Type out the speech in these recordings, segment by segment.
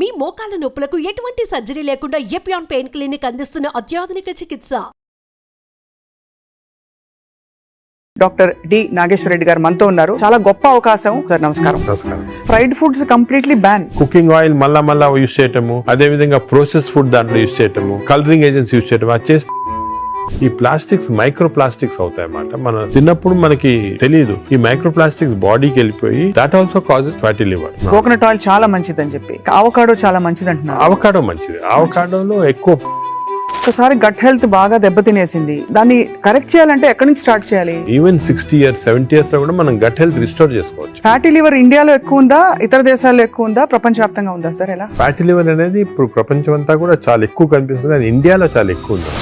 మీ మోకాల నొప్పులకు ఎటువంటి సర్జరీ లేకుండా ఎపియాన్ పెయిన్ క్లినిక్ అందిస్తున్న అత్యాధునిక చికిత్స. డాక్టర్ డి నాగేశ్వర రెడ్డి గారు మనతో ఉన్నారు. చాలా గొప్ప అవకాశం సార్. నమస్కారం. నమస్కారం. Fried foods completely ban. Cooking oil మళ్ళా యూజ్ చేయటము, అదే విధంగా ప్రాసెస్ ఫుడ్ దాంట్లో యూజ్ చేయటము, కలరింగ్ ఏజెంట్స్ యూజ్ చేయటం, అది చేస్తే ఈ ప్లాస్టిక్స్ మైక్రో ప్లాస్టిక్స్ అవుతాయి అన్నమాట. మనం తిన్నప్పుడు మనకి తెలియదు ఈ మైక్రో ప్లాస్టిక్స్ బాడీకి వెళ్ళిపోయి that also causes fatty liver. Coconut oil చాలా మంచిది అని చెప్పి, అవకాడో చాలా మంచిది అంటున్నారు. అవకాడో మంచిది. అవకాడోలో ఎక్కువ ఒకసారి గట్ హెల్త్ బాగా దెబ్బతినేసింది, దాన్ని కరెక్ట్ చేయాలంటే ఎక్కడి నుంచి స్టార్ట్ చేయాలి? ఈవెన్ 60 years 70 years లో కూడా మనం గట్ హెల్త్ రిస్టోర్ చేసుకోవచ్చు. ఫ్యాటీ లివర్ ఇండియాలో ఎక్కువ ఉందా, ఇతర దేశాల్లో ఎక్కువ ఉందా, ప్రపంచవ్యాప్తంగా ఉందా సార్? ఎలా? ఫ్యాటీ లివర్ అనేది ఇప్పుడు ప్రపంచం అంతా కూడా చాలా ఎక్కువ కనిపిస్తుంది, కానీ ఇండియాలో చాలా ఎక్కువ ఉంది.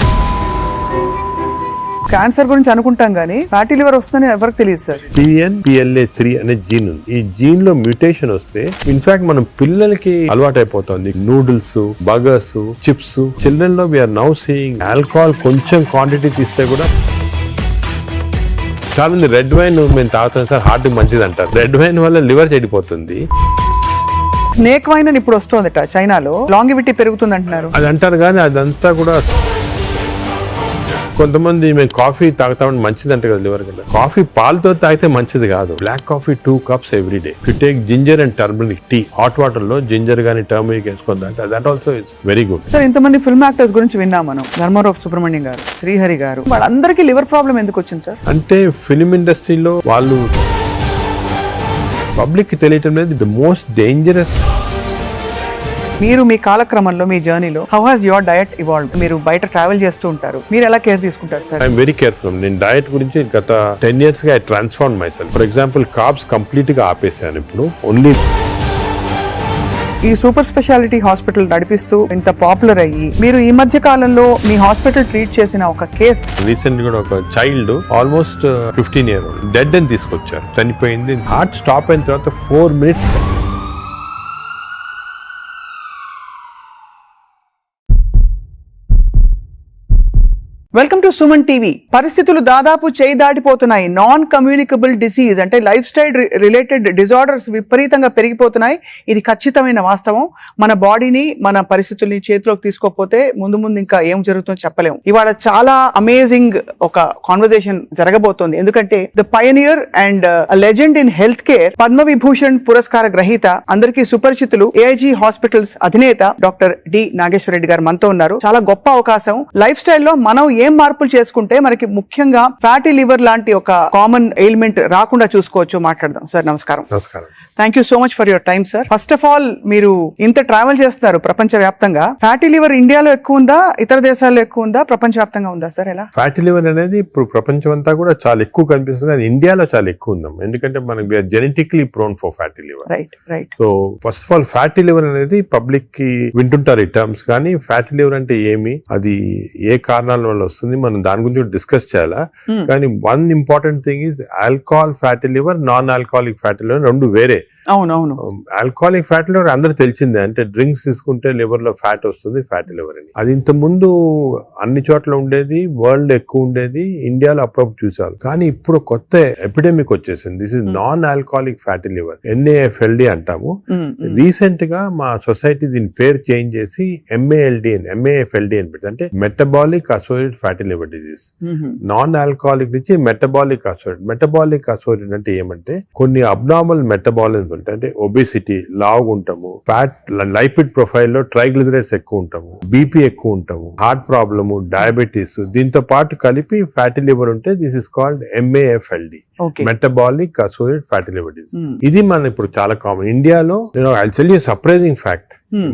క్యాన్సర్ గురించి అనుకుంటాం కానీ ఫ్యాటీ లివర్ వస్తుందని ఎవరికి తెలియదు సార్. PNPLA3 అనే జీన్ ఉంది. ఈ జీన్ లో మ్యూటేషన్ వస్తే ఇన్ఫాక్ట్ మనం పిల్లలకి అలవాటు అయిపోతుంది నూడిల్స్, బర్గర్స్, చిప్స్. చిల్డ్రన్ లో వీఆర్ నౌ సీయింగ్ ఆల్కహాల్ కొంచెం క్వాంటిటీ తీస్తే కూడా చాలా మంది రెడ్ వైన్ మేము తాగుతాం సార్, హార్ట్ మంచిది అంటారు. రెడ్ వైన్ వల్ల లివర్ చెడిపోతుంది. స్నేక్ వైన్ అని ఇప్పుడు వస్తుందట చైనాలో, లాంగివిటీ పెరుగుతుంది అంటున్నారు. అది అంటారు కానీ అదంతా కూడా కొంతమంది మేము కాఫీ తాగుతామని మంచిది అంటే కదా లివర్ కదా. కాఫీ పాలతో తాగితే మంచిది కాదు. Black coffee 2 cups every day. You take ginger and turmeric tea, hot water లో జింజర్ గానీ టర్మరిక్ వేసుకొని తాగితే that also it's very good. Sir ఇంతమంది ఫిల్మ్ యాక్టర్స్ గురించి విన్నాం మనం, ధర్మారావు సుబ్రహ్మణ్యం గారు, శ్రీహరి గారు, వాళ్ళందరికీ లివర్ ప్రాబ్లం ఎందుకు వచ్చింది సార్? అంటే ఫిల్మ్ ఇండస్ట్రీలో వాళ్ళు పబ్లిక్ కి తెలియటం లేదు. The most dangerous. మీరు మీ కాలక్రమంలో మీ జర్నీలో how has your diet evolved? మీరు బయట ట్రావెల్ చేస్తూ ఉంటారు, మీరు ఎలా కేర్ తీసుకుంటారు సార్? I'm very careful. నేను డయట్ గురించి గత 10 years గా I transform my self. For example carbs complete గా ఆపేసాను. ఇప్పుడు ఓన్లీ ఈ సూపర్ స్పెషాలిటీ హాస్పిటల్ నడిపిస్తూ ఇంత పాపులర్ అయ్యి మీరు ఈ మధ్య కాలంలో మీ హాస్పిటల్ ట్రీట్ చేసిన ఒక కేస్, రీసెంట్ కూడా ఒక చైల్డ్ ఆల్మోస్ట్ 15 years డెడ్ అని తీసుకొచ్చారు, చనిపోయింది. హార్ట్ స్టాప్ అయిన తర్వాత 4 minutes. Welcome to Suman TV. పరిస్థితులు దాదాపు చేయి దాటిపోతున్నాయి. నాన్ కమ్యూనికబుల్ డిసీజ్ అంటే లైఫ్ స్టైల్ రిలేటెడ్ డిజార్డర్స్ విపరీతంగా పెరిగిపోతున్నాయి. ఇది ఖచ్చితమైన వాస్తవం. మన బాడీని, మన పరిస్థితుల్ని చేతిలోకి తీసుకోకపోతే ముందు ఇంకా ఏం జరుగుతుందో చెప్పలేము. ఇవాళ చాలా అమేజింగ్ ఒక కాన్వర్సేషన్ జరగబోతోంది. ఎందుకంటే the pioneer and legend in health care, Padma Vibhushan పురస్కార గ్రహీత, అందరికీ సుపరిచితులు, ఏఐజీ హాస్పిటల్స్ అధినేత డాక్టర్ డి నాగేశ్వర రెడ్డి గారు మనతో ఉన్నారు. చాలా గొప్ప అవకాశం. లైఫ్ స్టైల్లో మనం ఏం మార్పులు చేసుకుంటే మనకి ముఖ్యంగా ఫ్యాటీ లివర్ లాంటి ఒక కామన్ ఎయిల్మెంట్ రాకుండా చూసుకోవచ్చు. మాట్లాడదాం సార్. నమస్కారం. నమస్కారం. Thank you so much for your time sir. First of all, మీరు ఇంత ట్రావెల్ చేస్తున్నారు ప్రపంచ వ్యాప్తంగా. ఫ్యాటీ లివర్ ఇండియాలో ఎక్కువ ఉందా, ఇతర దేశాల్లో ఎక్కువ ఉందా, ప్రపంచ వ్యాప్తంగా ఉందా సార్? ఎలా? ఫ్యాటీ లివర్ అనేది ఇప్పుడు ప్రపంచం అంతా కూడా చాలా ఎక్కువ కనిపిస్తుంది, కానీ ఇండియాలో చాలా ఎక్కువ ఉందాం. ఎందుకంటే మనకి genetically prone for fatty liver. Right. So first of all fatty liver అనేది పబ్లిక్ కి వింటుంటారు ఈ టర్మ్స్, కానీ ఫ్యాటీ లివర్ అంటే ఏమి, అది ఏ కారణాల వల్ల వస్తుంది, మనం దాని గురించి డిస్కస్ చేయాలా. కానీ one important thing is alcohol fatty liver, non alcoholic fatty liver రెండు వేరే. అవునవును. ఆల్కహాలిక్ ఫ్యాటీ లివర్ అందరూ తెలిసిందే, అంటే డ్రింక్స్ తీసుకుంటే లివర్ లో ఫ్యాట్ వస్తుంది, ఫ్యాటీ లివర్ అని. అది ఇంత ముందు అన్ని చోట్ల ఉండేది, వరల్డ్ ఎక్కువ ఉండేది, ఇండియాలో అప్పుడప్పుడు చూసారు. కానీ ఇప్పుడు కొత్త ఎపిడెమిక్ వచ్చేసింది. This is non alcoholic fatty liver, NAFLD అంటాము. రీసెంట్ గా మా సొసైటీ దీని పేరు చేంజ్ చేసి MAFLD అని పెట్టి, అంటే metabolic associated fatty liver disease. Non alcoholic నుంచి మెటబాలిక్ అసోసియేటెడ్. మెటబాలిక్ అసోసియేటెడ్ అంటే ఏమంటే కొన్ని అబ్నార్మల్ మెటబాలిజం అంటే ఒబేసిటీ, లావుగా ఉంటాము, ఫ్యాట్ లైపిడ్ ప్రొఫైల్ లో ట్రైగ్లిజరైడ్స్ ఎక్కువ ఉంటాము, బీపీ ఎక్కువ ఉంటాము, హార్ట్ ప్రాబ్లము, డయాబెటీస్, దీంతో పాటు కలిపి ఫ్యాటీ లివర్ ఉంటే this is called MAFLD, metabolic associated fatty liver disease. ఇది మన ఇప్పుడు చాలా కామన్. ఇండియాలో I tell you surprising fact,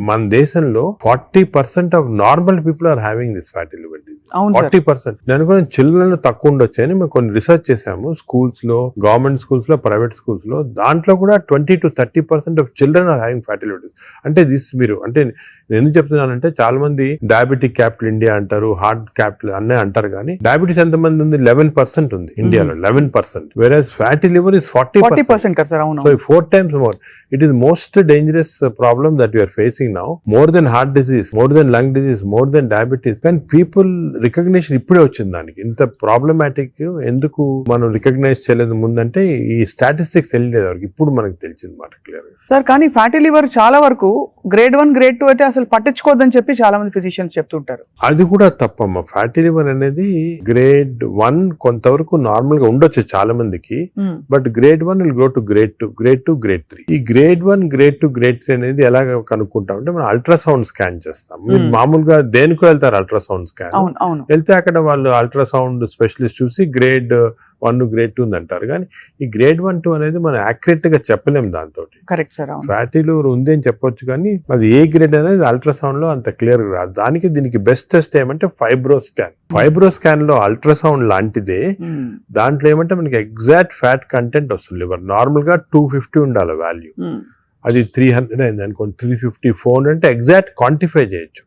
మన దేశంలో 40% of normal people are having this fatty liver disease. 40%. నేను కూడా చిల్డ్రన్ తక్కువ ఉండొచ్చు అని మేము కొన్ని రీసెర్చ్ చేసాము. స్కూల్స్ లో, గవర్నమెంట్ స్కూల్స్ లో, ప్రైవేట్ స్కూల్స్ లో, దాంట్లో కూడా 20 to 30% of children are having fatty liver disease. అంటే దిస్ మీరు అంటే నేను ఎందుకు చెప్తున్నానంటే చాలా మంది డయాబెటిక్ క్యాపిటల్ ఇండియా అంటారు, హార్ట్ క్యాపిటల్ అన్నీ అంటారు, కానీ డయాబెటీస్ ఎంత మంది ఉంది? 11% ఉంది ఇండియాలో, 11%. వెరాజ్ fatty liver is 40%. So 4 times more. It is most dangerous problem that we are facing now. More than heart disease, more than lung disease, more than diabetes. When people recognition ఇప్పుడే వచ్చింది దానికి. ఇంత ప్రాబ్లమాటిక్ ఎందుకు మనం recognise చేయలేదు ముందంటే ఈ statistics తెలియలేదు వరకు, ఇప్పుడు మనకు తెలిసింది మాట క్లియర్ గా. సార్ కానీ ఫ్యాటీ లివర్ చాలా వరకు గ్రేడ్ 1 గ్రేడ్ 2 అయితే అసలు పట్టించుకోవద్దని చెప్పి చాలా మంది ఫిజిషియన్స్ చెప్తుంటారు. అది కూడా తప్పమ్మా. ఫ్యాటీ లివర్ అనేది గ్రేడ్ 1 కొంతవరకు నార్మల్ గా ఉండొచ్చు చాలా మందికి, but grade 1 will go to grade 2, grade 2, grade 3. ఈ గ్రేడ్ 1, గ్రేడ్ 2, గ్రేడ్ 3 అనేది ఎలా కనుక్కుంటాం అంటే మనం అల్ట్రాసౌండ్ స్కాన్ చేస్తాం. మీరు మామూలుగా దేనికో వెళ్తారు అల్ట్రాసౌండ్ స్కాన్, వెళ్తే అక్కడ వాళ్ళు అల్ట్రాసౌండ్ స్పెషలిస్ట్ చూసి గ్రేడ్ 1, గ్రేడ్ 2 అంటారు. కానీ ఈ గ్రేడ్ 1, 2 అనేది మనం యాక్యురేట్ గా చెప్పలేము దాంతో. Correct sir. ఫ్యాటీ లివర్ ఉంది అని చెప్పొచ్చు కానీ అది ఏ గ్రేడ్ అనేది అల్ట్రాసౌండ్ లో అంత క్లియర్ రాదు. దానికి దీనికి బెస్ట్ టెస్ట్ ఏమంటే ఫైబ్రో స్కాన్. ఫైబ్రో స్కాన్ లో అల్ట్రాసౌండ్ లాంటిదే, దాంట్లో ఏమంటే మనకి ఎగ్జాక్ట్ ఫ్యాట్ కంటెంట్ వస్తుంది. లివర్ నార్మల్ గా 250 ఉండాలి వాల్యూ, అది 300 అయింది అనుకోండి, 350, 400 అంటే ఎగ్జాక్ట్ క్వాంటిఫై చేయొచ్చు.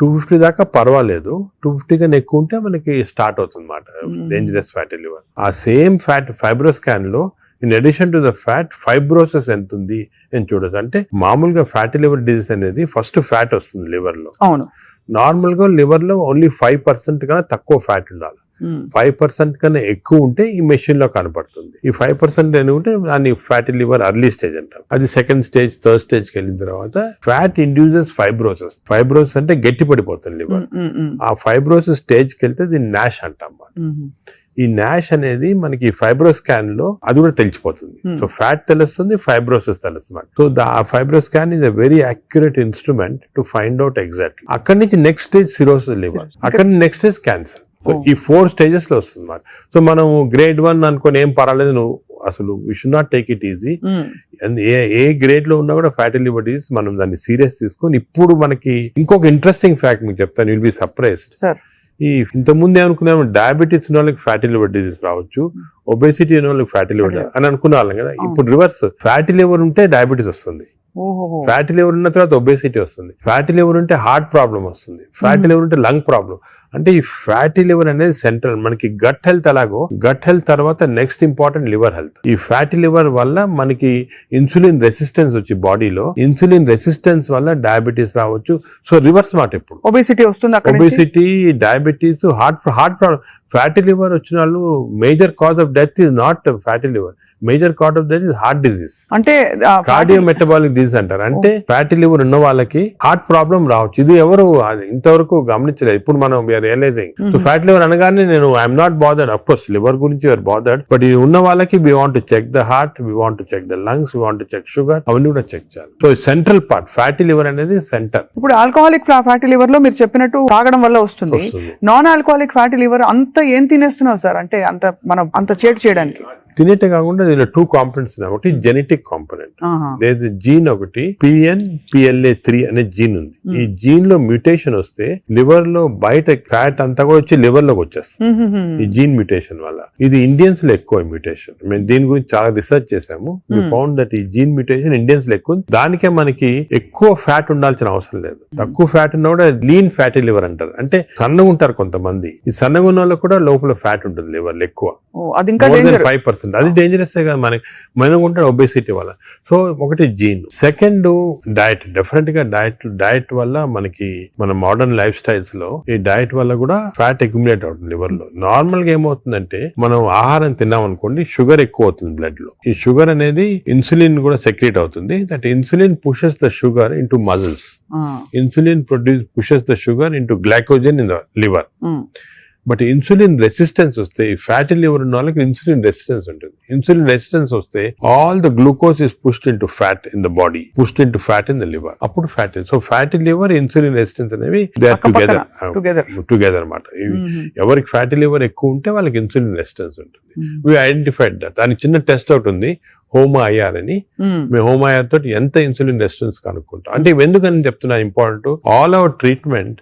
250 దాకా పర్వాలేదు, 250 కన్నా ఎక్కువ ఉంటే మనకి స్టార్ట్ అవుతుంది అన్నమాట డేంజరస్ ఫ్యాటీ లివర్. ఆ సేమ్ ఫ్యాట్ ఫైబ్రో స్కాన్ లో in addition to the fat fibrosis ఎంత ఉంది అని చూడొచ్చు. అంటే మామూలుగా ఫ్యాటీ లివర్ డిజీజ్ అనేది ఫస్ట్ ఫ్యాట్ వస్తుంది లివర్ లో. అవును, నార్మల్ గా లివర్ లో ఓన్లీ 5% కన్నా తక్కువ ఫ్యాట్ ఉండాలి. 5% కన్నా ఎక్కువ ఉంటే ఈ మెషిన్ లో కనపడుతుంది. ఈ 5% అని ఉంటే దాన్ని ఫ్యాటీ లివర్ అర్లీ స్టేజ్ అంటారు. అది సెకండ్ స్టేజ్, థర్డ్ స్టేజ్ కి వెళ్ళిన తర్వాత ఫ్యాట్ ఇండ్యూసెస్ ఫైబ్రోసిస్. ఫైబ్రోసిస్ అంటే గట్టి పడిపోతుంది లివర్. ఆ ఫైబ్రోసిస్ స్టేజ్ కి వెళ్తే దీన్ని నాష్ అంటాం. ఈ నాష్ అనేది మనకి ఫైబ్రో స్కాన్ లో అది కూడా తెలిసిపోతుంది. సో ఫ్యాట్ తెలుస్తుంది, ఫైబ్రోసిస్ తెలుస్తుంది. సో ఆ fibro scan is a very accurate instrument to find out exactly. అక్కడి నుంచి నెక్స్ట్ స్టేజ్ సిరోసిస్ లివర్, అక్కడి నుంచి నెక్స్ట్ స్టేజ్ క్యాన్సర్. సో ఈ 4 స్టేజెస్ లో వస్తుంది మాట. సో మనం గ్రేడ్ 1 అనుకోని ఏం పర్వాలేదు, నువ్వు అసలు we should not take it easy. ఏ గ్రేడ్ లో ఉన్నా కూడా ఫ్యాటీ లివర్ డిసీజ్ మనం దాన్ని సీరియస్ తీసుకొని, ఇప్పుడు మనకి ఇంకొక ఇంట్రెస్టింగ్ ఫ్యాక్ట్ మీకు చెప్తాను, విల్ బి సర్ప్రైజ్డ్. ఈ ఇంత ముందు ఏమనుకున్నాము, డయాబెటీస్ ఉన్న వాళ్ళకి ఫ్యాటీ లివర్ డిసీజ్ రావచ్చు, ఒబేసిటీ ఉన్న వాళ్ళకి ఫ్యాటీ లివర్ అని అనుకునే వాళ్ళం కదా. ఇప్పుడు రివర్స్, ఫ్యాటీ లివర్ ఉంటే డయాబెటీస్ వస్తుంది, ఫ్యాటీ లివర్ ఉన్న తర్వాత ఒబేసిటీ వస్తుంది, ఫ్యాటీ లివర్ ఉంటే హార్ట్ ప్రాబ్లం వస్తుంది, ఫ్యాటీ లివర్ ఉంటే లంగ్ ప్రాబ్లం. అంటే ఈ ఫ్యాటీ లివర్ అనేది సెంట్రల్. మనకి గట్ హెల్త్ ఎలాగో, గట్ హెల్త్ తర్వాత నెక్స్ట్ ఇంపార్టెంట్ లివర్ హెల్త్. ఈ ఫ్యాటీ లివర్ వల్ల మనకి ఇన్సులిన్ రెసిస్టెన్స్ వచ్చి బాడీలో, ఇన్సులిన్ రెసిస్టెన్స్ వల్ల డయాబెటీస్ రావచ్చు. సో రివర్స్ మాట, ఇప్పుడు ఒబేసిటీ వస్తుంది, obesity, diabetes, heart problem. Fatty liver వచ్చిన వాళ్ళు major cause of death is not fatty liver, major cause of death is heart disease. అంటే కార్డియో మెటబాలిక్ డిజీజ్ అంటారు. అంటే ఫ్యాటీ లివర్ ఉన్న వాళ్ళకి హార్ట్ ప్రాబ్లం రావచ్చు. ఇది ఎవరు ఇంతవరకు గమనించలేదు, ఇప్పుడు మనం రియలైజింగ్. సో ఫ్యాటీ లివర్ అనగానే నేను I'm not bothered, of course liver గురించి యూఆర్ బాదర్డ్, బట్ ఇది ఉన్న వాళ్ళకి we want to check the heart, we want to check the lungs, we want to check sugar, అవన్నీ కూడా చెక్ చేయాలి. So central part fatty liver అనేది centre. ఇప్పుడు alcoholic fatty liver లో మీరు చెప్పినట్టు తాగడం వల్ల వస్తుంది. నాన్ ఆల్కహాలిక్ ఫ్యాటీ లివర్ అంత ఏం తినేస్తున్నావు సార్, అంటే అంత మనం అంత చేటు చేయడానికి? తినేటే కాకుండా దీనిలో 2 కాంపోనెంట్స్ ఉన్నాయి. ఒకటి జెనెటిక్ కాంపోనెంట్, జీన్ ఒకటి PNPLA3 అనే జీన్ ఉంది. ఈ జీన్ లో మ్యూటేషన్ వస్తే లివర్ లో బయట ఫ్యాట్ అంతా కూడా వచ్చి లివర్ లోకి వచ్చేస్తుంది ఈ జీన్ మ్యూటేషన్ వల్ల. ఇది ఇండియన్స్ లో ఎక్కువ మ్యూటేషన్. మేము దీని గురించి చాలా రీసెర్చ్ చేసాము. వి ఫౌండ్ దట్ ఈ జీన్ మ్యూటేషన్ ఇండియన్స్ లో ఎక్కువ. దానికే మనకి ఎక్కువ ఫ్యాట్ ఉండాల్సిన అవసరం లేదు. తక్కువ ఫ్యాట్ ఉన్నా కూడా లీన్ ఫ్యాటీ లివర్ అంటారు. అంటే సన్నగా ఉంటారు కొంతమంది, ఈ సన్నగా ఉన్న వాళ్ళకి కూడా లోపల ఫ్యాట్ ఉంటుంది లివర్ లో ఎక్కువ, 5%. అది డేంజరస్ కదా మనకి, మనం ఉంటాడు ఒబేసిటీ వల్ల. సో ఒకటి జీన్. Second diet. డెఫినెట్ గా డైట్ వల్ల మనకి మన మోడర్న్ లైఫ్ స్టైల్స్ లో ఈ డైట్ వల్ల కూడా ఫ్యాట్ అక్యుములేట్ అవుతుంది లివర్ లో. నార్మల్ గా ఏమవుతుందంటే మనం ఆహారం తిన్నాం అనుకోండి, షుగర్ ఎక్కువ అవుతుంది బ్లడ్ లో. ఈ షుగర్ అనేది ఇన్సులిన్ కూడా సెక్రేట్ అవుతుంది. That insulin pushes the sugar into muscles. Insulin pushes the sugar into glycogen in the liver. But insulin resistance వస్తే, ఫ్యాటీ లివర్ ఉన్న వాళ్ళకి ఇన్సులిన్ రెసిస్టెన్స్ ఉంటుంది. ఇన్సులిన్ రెసిస్టెన్స్ వస్తే all the glucose is pushed into fat in the body, pushed into fat in the liver. అప్పుడు fatty. So fatty liver, insulin resistance అనేవి they are together అన్నమాట. ఎవరికి fatty liver ఎక్కువ ఉంటే వాళ్ళకి insulin resistance ఉంటుంది. We identified that. దానికి చిన్న టెస్ట్ అవుట్ ఉంది, HOMA-IR అని. మేము HOMA-IR తోటి ఎంత ఇన్సులిన్ రెసిస్టెన్స్ కనుక్కుంటాం. అంటే ఎందుకని చెప్తున్నా important, all our treatment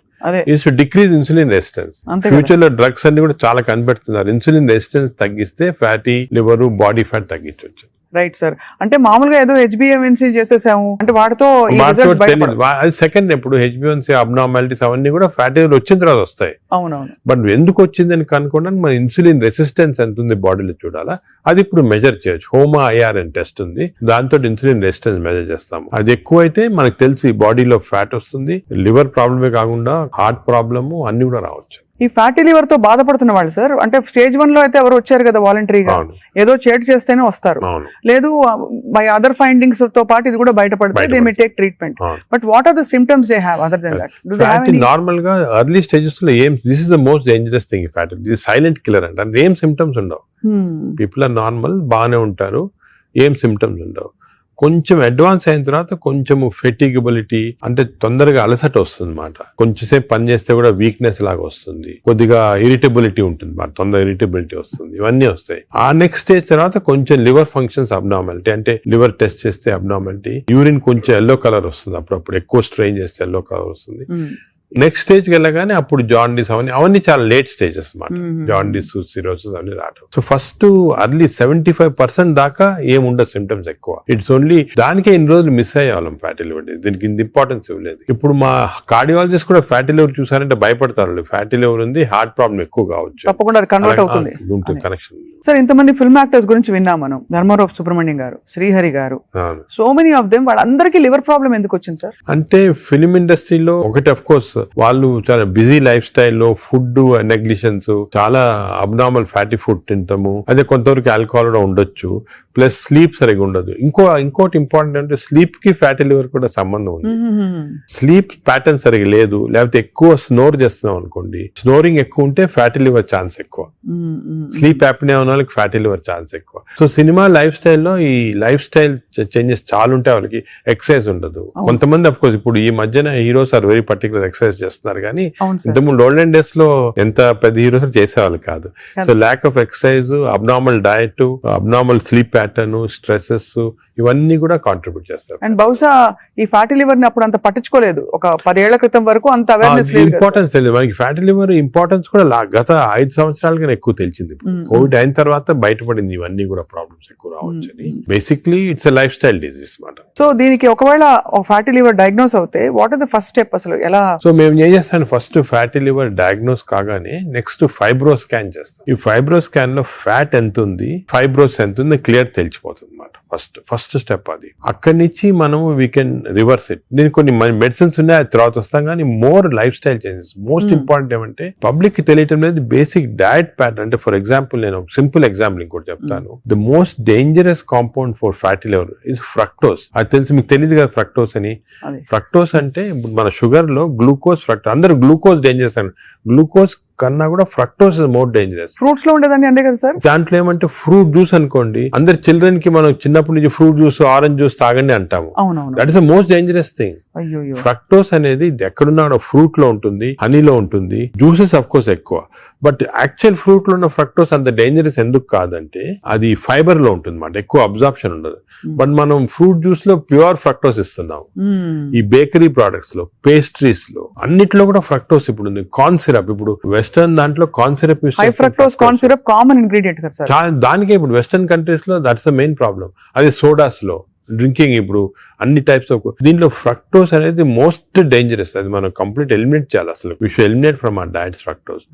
is to decrease insulin resistance. Future లో డ్రగ్స్ అన్ని కూడా చాలా కనిపెడుతున్నారు. ఇన్సులిన్ రెసిస్టెన్స్ తగ్గిస్తే ఫ్యాటీ లివర్, బాడీ ఫ్యాట్ తగ్గించవచ్చు. Right sir. అంటే మామూలుగా ఏదో HbA1c చేసేసాము అంటే వాటితో అది సెకండ్. ఇప్పుడు HbA1c అబ్నార్మాలిటీస్ అవన్నీ కూడా ఫ్యాటీ లివర్ వచ్చిన తర్వాత వస్తాయి. అవునవును. బట్ ఎందుకు వచ్చిందని కనుక్కోవడానికి మన ఇన్సులిన్ రెసిస్టెన్స్ ఎంత ఉంది బాడీలో చూడాలా. అది ఇప్పుడు మెజర్ చేయొచ్చు. HOMA-IR అని టెస్ట్ ఉంది, దాంతో ఇన్సులిన్ రెసిస్టెన్స్ మెజర్ చేస్తాము. అది ఎక్కువ అయితే మనకు తెలుసు ఈ బాడీలో ఫ్యాట్ వస్తుంది, లివర్ ప్రాబ్లమే కాకుండా హార్ట్ ప్రాబ్లము అన్ని కూడా రావచ్చు. ఈ ఫ్యాటీ లివర్ తో బాధపడుతున్న వాళ్ళు సార్, అంటే స్టేజ్ 1 లో అయితే ఎవరు వచ్చారు కదా వాలంటరీగా, అవును. ఏదో చేటు చేస్తేనే వస్తారు, అవును. లేదు బై అదర్ ఫైండింగ్స్ తో పాటు ఇది కూడా బయటపడితే దే మే టేక్ ట్రీట్మెంట్. అవును. But what are the symptoms they have other than that? Do they have fatty any? Normal గా ఎర్లీ స్టేజెస్ లో ఏం, this is the most dangerous thing fatty, ఇది సైలెంట్ కిల్లర్ అంటే ఏం symptoms ఉండవు. People are normal, బాగానే ఉంటారు, ఏం సిమ్టమ్స్ ఉండవు. కొంచెం అడ్వాన్స్ అయిన తర్వాత కొంచెము ఫెటిగబిలిటీ అంటే తొందరగా అలసట వస్తుంది అన్నమాట. కొంచెంసేపు పని చేస్తే కూడా వీక్నెస్ లాగా వస్తుంది, కొద్దిగా ఇరిటబిలిటీ ఉంటుంది, తొందరగా ఇరిటబిలిటీ వస్తుంది, ఇవన్నీ వస్తాయి. ఆ నెక్స్ట్ స్టేజ్ తర్వాత కొంచెం లివర్ ఫంక్షన్స్ అబ్నార్మాలిటీ, అంటే లివర్ టెస్ట్ చేస్తే అబ్నార్మాలిటీ, యూరిన్ కొంచెం ఎల్లో కలర్ వస్తుంది, అప్పుడప్పుడు ఎక్కువ స్ట్రెయిన్ చేస్తే ఎల్లో కలర్ వస్తుంది. నెక్స్ట్ స్టేజ్ కి వెళ్ళగానే అప్పుడు జాండీస్ అవన్నీ చాలా లేట్ స్టేజెస్ అన్నమాట. జాండీస్, సిరోసిస్ అవన్నీ రావడం. సో ఫస్ట్ అర్లీ 75% దాకా ఏముండదు సిమ్టమ్స్ ఎక్కువ. ఇట్స్ ఓన్లీ దానికే ఇన్ని రోజులు మిస్ అయ్యేవాళ్ళం ఫ్యాటీ లివర్, దీనికి ఇంత ఇంపార్టెన్స్ ఇవ్వలేదు. ఇప్పుడు మా కార్డియాలజిస్ట్ కూడా ఫ్యాటీ లివర్ చూసారంటే భయపడతారు, ఫ్యాటీ లివర్ ఉంది, హార్ట్ ప్రాబ్లం ఎక్కువ కావచ్చు, తప్పకుండా కన్వర్ట్ అవుతుంది కనెక్షన్. సార్ ఇంతమంది ఫిల్మ్ యాక్టర్స్ గురించి విన్నాం మనం, ధర్మారావు సుబ్రహ్మణ్యం గారు, శ్రీహరి గారు, సో మెనీ ఆఫ్ దెమ్, వాళ్ళందరికీ లివర్ ప్రాబ్లం ఎందుకు వచ్చింది సార్? అంటే ఫిల్మ్ ఇండస్ట్రీలో ఒకటి అఫ్ కోర్స్ వాళ్ళు చాలా బిజీ లైఫ్ స్టైల్లో ఫుడ్ నెగ్లిజెన్స్, చాలా అబ్నార్మల్ ఫ్యాటీ ఫుడ్ తింటాము, అదే కొంతవరకు ఆల్కహాల్ కూడా ఉండొచ్చు, ప్లస్ స్లీప్ సరిగా ఉండదు. ఇంకోటి ఇంపార్టెంట్ అంటే స్లీప్ కి ఫ్యాటీ లివర్ కూడా సంబంధం ఉంది. స్లీప్ ప్యాటర్న్ సరిగా లేదు, లేకపోతే ఎక్కువ స్నోర్ చేస్తున్నాం అనుకోండి, స్నోరింగ్ ఎక్కువ ఉంటే ఫ్యాటీ లివర్ ఛాన్స్ ఎక్కువ, స్లీప్ యాప్నియా ఉన్న వాళ్ళకి ఫ్యాటీ లివర్ ఛాన్స్ ఎక్కువ. సో సినిమా లైఫ్ స్టైల్లో ఈ లైఫ్ స్టైల్ చేంజెస్ చాలా ఉంటాయి, వాళ్ళకి ఎక్సర్సైజ్ ఉండదు. కొంతమంది అఫ్ కోర్స్ ఇప్పుడు ఈ మధ్యన heroes are very particular exercise చేస్తున్నారు, కానీ ఇంతకుముందు ఓల్డెన్ డేస్ లో ఎంత పెద్ద హీరోస్ చేసేవాళ్ళు కాదు. So lack of exercise, abnormal diet, abnormal sleep pattern, stresses, ఇవన్నీ కూడా కాంట్రిబ్యూట్ చేస్తారు. అండ్ బహుశా ఈ ఫ్యాటీ లివర్ ని అప్పుడు అంత పట్టించుకోలేదు, ఒక 10 ఏళ్ల క్రితం వరకు అంత అవేర్నెస్ లేదు, ఇంపార్టెన్స్ తెలియదు మనకి. ఫ్యాటీ లివర్ ఇంపార్టెన్స్ కూడా గత 5 సంవత్సరాలుగా ఎక్కువ తెలిసింది. కోవిడ్ అయిన తర్వాత బయటపడింది ఇవన్నీ కూడా ప్రాబ్లమ్స్ ఎక్కువ రావచ్చని. Basically it's a life style disease మాట. సో దీనికి ఒకవేళ ఫ్యాటీ లివర్ డయాగ్నోస్ అవుతే what are the first step అసలు ఎలా? సో మేము ఏం చేస్తాను, ఫస్ట్ ఫ్యాటీ లివర్ డయాగ్నోస్ కాగానే నెక్స్ట్ ఫైబ్రో స్కాన్ చేస్తాం. ఈ ఫైబ్రో స్కాన్ లో ఫ్యాట్ ఎంత ఉంది, ఫైబ్రోస్ ఎంత ఉంది క్లియర్ తెలిసిపోతుంది అన్నమాట. ఫస్ట్ స్టెప్ అది. అక్కడి నుంచి మనం వీ కెన్ రివర్స్ ఇట్. దీనికి కొన్ని మెడిసిన్స్ ఉన్నాయి, అది తర్వాత వస్తాం, కానీ more life style changes. Most important ఏమంటే పబ్లిక్ కి తెలియటం లేదు బేసిక్ డయట్ ప్యాటర్న్. అంటే ఫర్ ఎగ్జాంపుల్ నేను సింపుల్ ఎగ్జాంపుల్ ఇంకోటి చెప్తాను. The most dangerous compound for fatty liver is fructose. అది తెలిసి మీకు తెలియదు కదా ఫ్రక్టోస్ అని. ఫ్రక్టోస్ అంటే మన షుగర్ లో గ్లూకోజ్, ఫ్రక్టోస్, అందరు గ్లూకోజ్ డేంజరస్ అని, గ్లూకోజ్ కన్నా కూడా fructose is more dangerous. Fruits లో ఉండేదండి అంతే కదా సార్? దాంట్లో ఏమంటే ఫ్రూట్ జ్యూస్ అనుకోండి, అందరు చిల్డ్రన్ కి మనం చిన్నప్పటి నుంచి ఫ్రూట్ జ్యూస్, ఆరెంజ్ జ్యూస్ తాగండి అంటాము. That is the most dangerous thing. Fructose అనేది ఎక్కడున్నా ఫ్రూట్ లో ఉంటుంది, హనీలో ఉంటుంది, జ్యూసెస్ అఫ్ కోర్స్ ఎక్కువ. బట్ యాక్చువల్ ఫ్రూట్ లో ఉన్న ఫ్రక్టోస్ అంత డేంజరస్ ఎందుకు కాదంటే అది ఫైబర్ లో ఉంటుంది అన్నమాట, ఎక్కువ అబ్జార్ప్షన్ ఉండదు. బట్ మనం ఫ్రూట్ జ్యూస్ లో ప్యూర్ ఫ్రక్టోస్ ఇస్తున్నాం. ఈ బేకరీ ప్రొడక్ట్స్ లో, పేస్ట్రీస్ లో, అన్నిట్లో కూడా ఫ్రక్టోస్ ఇప్పుడు ఉంది. కార్న్ సిరప్, ఇప్పుడు వెస్టర్న్ దాంట్లో కార్న్ సిరప్ యూస్ చేస్తారు. Fructose corn syrup common ingredient కదా సార్. దానికే ఇప్పుడు వెస్టర్న్ కంట్రీస్ లో దట్స్ ద మెయిన్ ప్రాబ్లం. అదే సోడాస్ లో, డ్రింకింగ్, ఇప్పుడు అన్ని టైప్స్ ఆఫ్ దీంట్లో ఫ్రక్టోస్ అనేది మోస్ట్ డేంజరస్. అది మనం కంప్లీట్ ఎలిమినేట్ చేయాలి అసలు. We should eliminate from our diets fructose.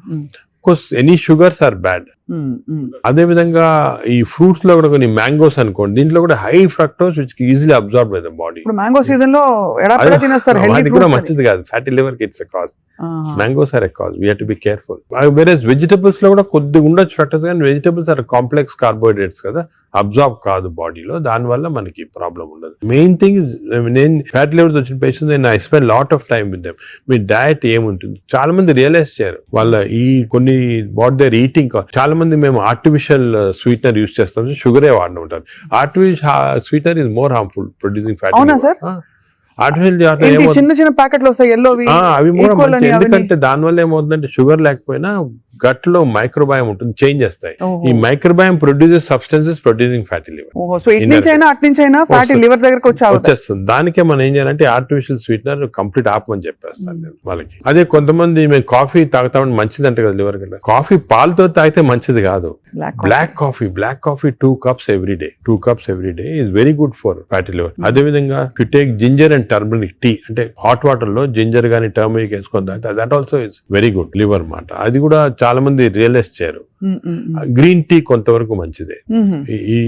Course any sugars are bad. అదే విధంగా ఈ ఫ్రూట్స్ లో కూడా కొన్ని మ్యాంగోస్ అనుకోండి, దీంట్లో కూడా high fructose which easily absorb by the body. ఇప్పుడు మ్యాంగో సీజన్ లో ఎడాపెడా తినేస్తారు, అది కూడా మంచిది కాదు. ఫ్యాటీ లివర్ కి it's a cause. Mangoes are a cause, we have to be careful. వేరేస్ వెజిటబుల్స్ లో కూడా కొద్దిగా ఉండొచ్చు ఫ్రక్టోస్, కానీ వెజిటబుల్స్ ఆర్ కాంప్లెక్స్ కార్బోహైడ్రేట్స్ కదా, అబ్జార్బ్ కాదు బాడీలో, దాని వల్ల మనకి ప్రాబ్లం ఉండదు. మెయిన్ థింగ్ ఇస్, నేను ఫ్యాటీ లివర్స్ వచ్చిన పేషెంట్స్ నేను I spend lot of time with them. Me diet ఏముంటుంది చాలా మంది రియలైజ్ చేయరు. వాళ్ళ ఈ కొన్ని వాట్ దేర్ ఈటింగ్, చాలా మంది మేము ఆర్టిఫిషియల్ స్వీట్నర్ యూస్ చేస్తాం, షుగరే వాడిన ఉంటారు. Artificial sweetener is more harmful producing fatty. అవునా సార్? చిన్న చిన్న ప్యాకెట్లు వస్తాయి ఎల్లోవి, అవి ఎందుకంటే దాని వల్ల ఏమవుతుందంటే షుగర్ లేకపోయినా గట్ లో మైక్రోబయామ్ ఉంటుంది, చేంజ్ చేస్తాయి. ఈ microbiome produces substances producing fatty liver. So it నుంచి అయినా అట్ నుంచి అయినా ఫ్యాటీ లివర్ దగ్గరకు వచ్చేస్తుంది. దానికే మనం ఏం చేయాలంటే ఆర్టిఫిషియల్ స్వీట్నర్ కంప్లీట్ ఆపమని చెప్పేస్తాను నేను వాళ్ళకి. అదే కొంతమంది మేము కాఫీ తాగుతామని మంచిది అంటే కదా లివర్ కంటే, కాఫీ పాలతో తాగితే మంచిది కాదు. Black coffee 2 cups every day. 2 cups every day is very good for fatty liver. అదే విధంగా you take ginger and turmeric tea, అంటే హాట్ వాటర్ లో జింజర్ గానీ టర్మరిక్ వేసుకొని తాగితే that also is very good liver మాట. అది కూడా చాలా మంది రియలైజ్ చేయరు. గ్రీన్ టీ కొంతవరకు మంచిదే.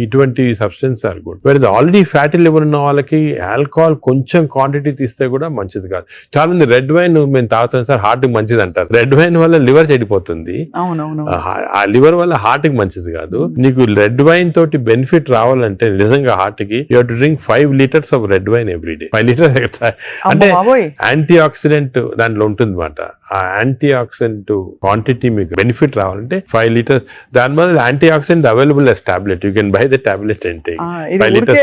ఇటువంటి సబ్స్టెన్స్ ఆర్ గుడ్. వేరే ఆల్రెడీ ఫ్యాటీ లివర్ ఉన్న వాళ్ళకి ఆల్కహాల్ కొంచెం క్వాంటిటీ తీస్తే కూడా మంచిది కాదు. చాలా మంది రెడ్ వైన్ మేము తాగుతాం సార్ హార్ట్ కి మంచిది అంటారు. రెడ్ వైన్ వల్ల లివర్ చెడిపోతుంది. ఆ లివర్ వల్ల హార్ట్ కి మంచిది కాదు. నీకు రెడ్ వైన్ తోటి బెనిఫిట్ రావాలంటే నిజంగా హార్ట్ కి you have to drink 5 liters of red wine every day. 5 liters అంటే యాంటీ ఆక్సిడెంట్ దాంట్లో ఉంటుంది అనమాట. ఆ యాంటీ ఆక్సిడెంట్ క్వాంటిటీ మీకు బెనిఫిట్ రావాలంటే 5 liters. దాని వల్ల anti oxidant available as tablet. You can buy the tablet and take. 5 liters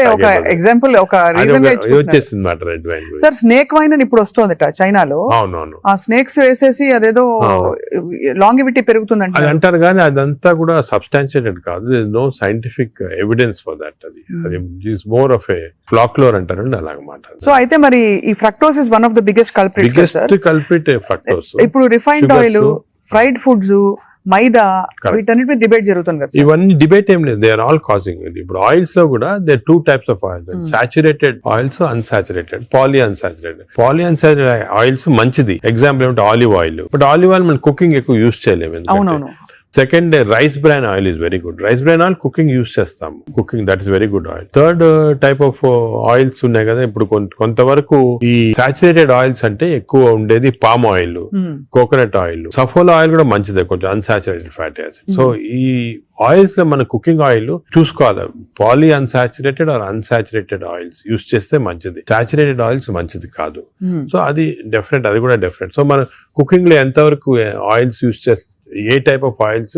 example ఒక రీజన్ వచ్చేసింది మాట red wine. Sir snake wine అని ఇప్పుడు వస్తుంది చైనాలో. అవునవును. ఆ స్నేక్స్ వేసేసి అదేదో లాంగివిటీ పెరుగుతుందంట అది అంటారు కానీ అదంతా కూడా సబ్స్టాన్షియేటెడ్ కాదు. No scientific evidence for that. అది is more of a folklore అంటారండి అలాగమాట. సో అయితే మరి ఈ fructose is one of the biggest culprit fructose. ఇప్పుడు refined oil, fried foods, maida వీటన్నిటి డిబేట్ జరుగుతుంది కదా. ఇవన్నీ డిబేట్ ఏం లేదు. They are all causing. ఇప్పుడు ఆయిల్స్ లో కూడా దే 2 types of oils, saturated oils, unsaturated, poly unsaturated oils మంచిది. ఎగ్జాంపుల్ ఏమంటే olive oil. But olive oil మనం కుకింగ్ ఎక్కువ యూజ్ చేయలేము. అవునవును. Second rice bran oil is very good. Rice bran oil cooking use చేస్తాము. Cooking that is very good oil. Third type of oils ఉన్నాయి కదా. ఇప్పుడు కొంతవరకు ఈ సాచురేటెడ్ ఆయిల్స్ అంటే ఎక్కువ ఉండేది palm oil, coconut oil, Saffola oil కూడా మంచిదే, కొంచెం అన్సాచురేటెడ్ ఫ్యాటీ యాసిడ్. సో ఈ ఆయిల్స్ లో మన కుకింగ్ ఆయిల్ చూసుకోవాలి. Poly unsaturated or unsaturated oils use చేస్తే మంచిది. సాచురేటెడ్ ఆయిల్స్ మంచిది కాదు. సో అది డెఫినెట్, అది కూడా డెఫినెట్. సో మన కుకింగ్ లో ఎంతవరకు ఆయిల్స్ యూజ్ చేస్తే ఏ టైప్ ఆఫ్ ఆయిల్స్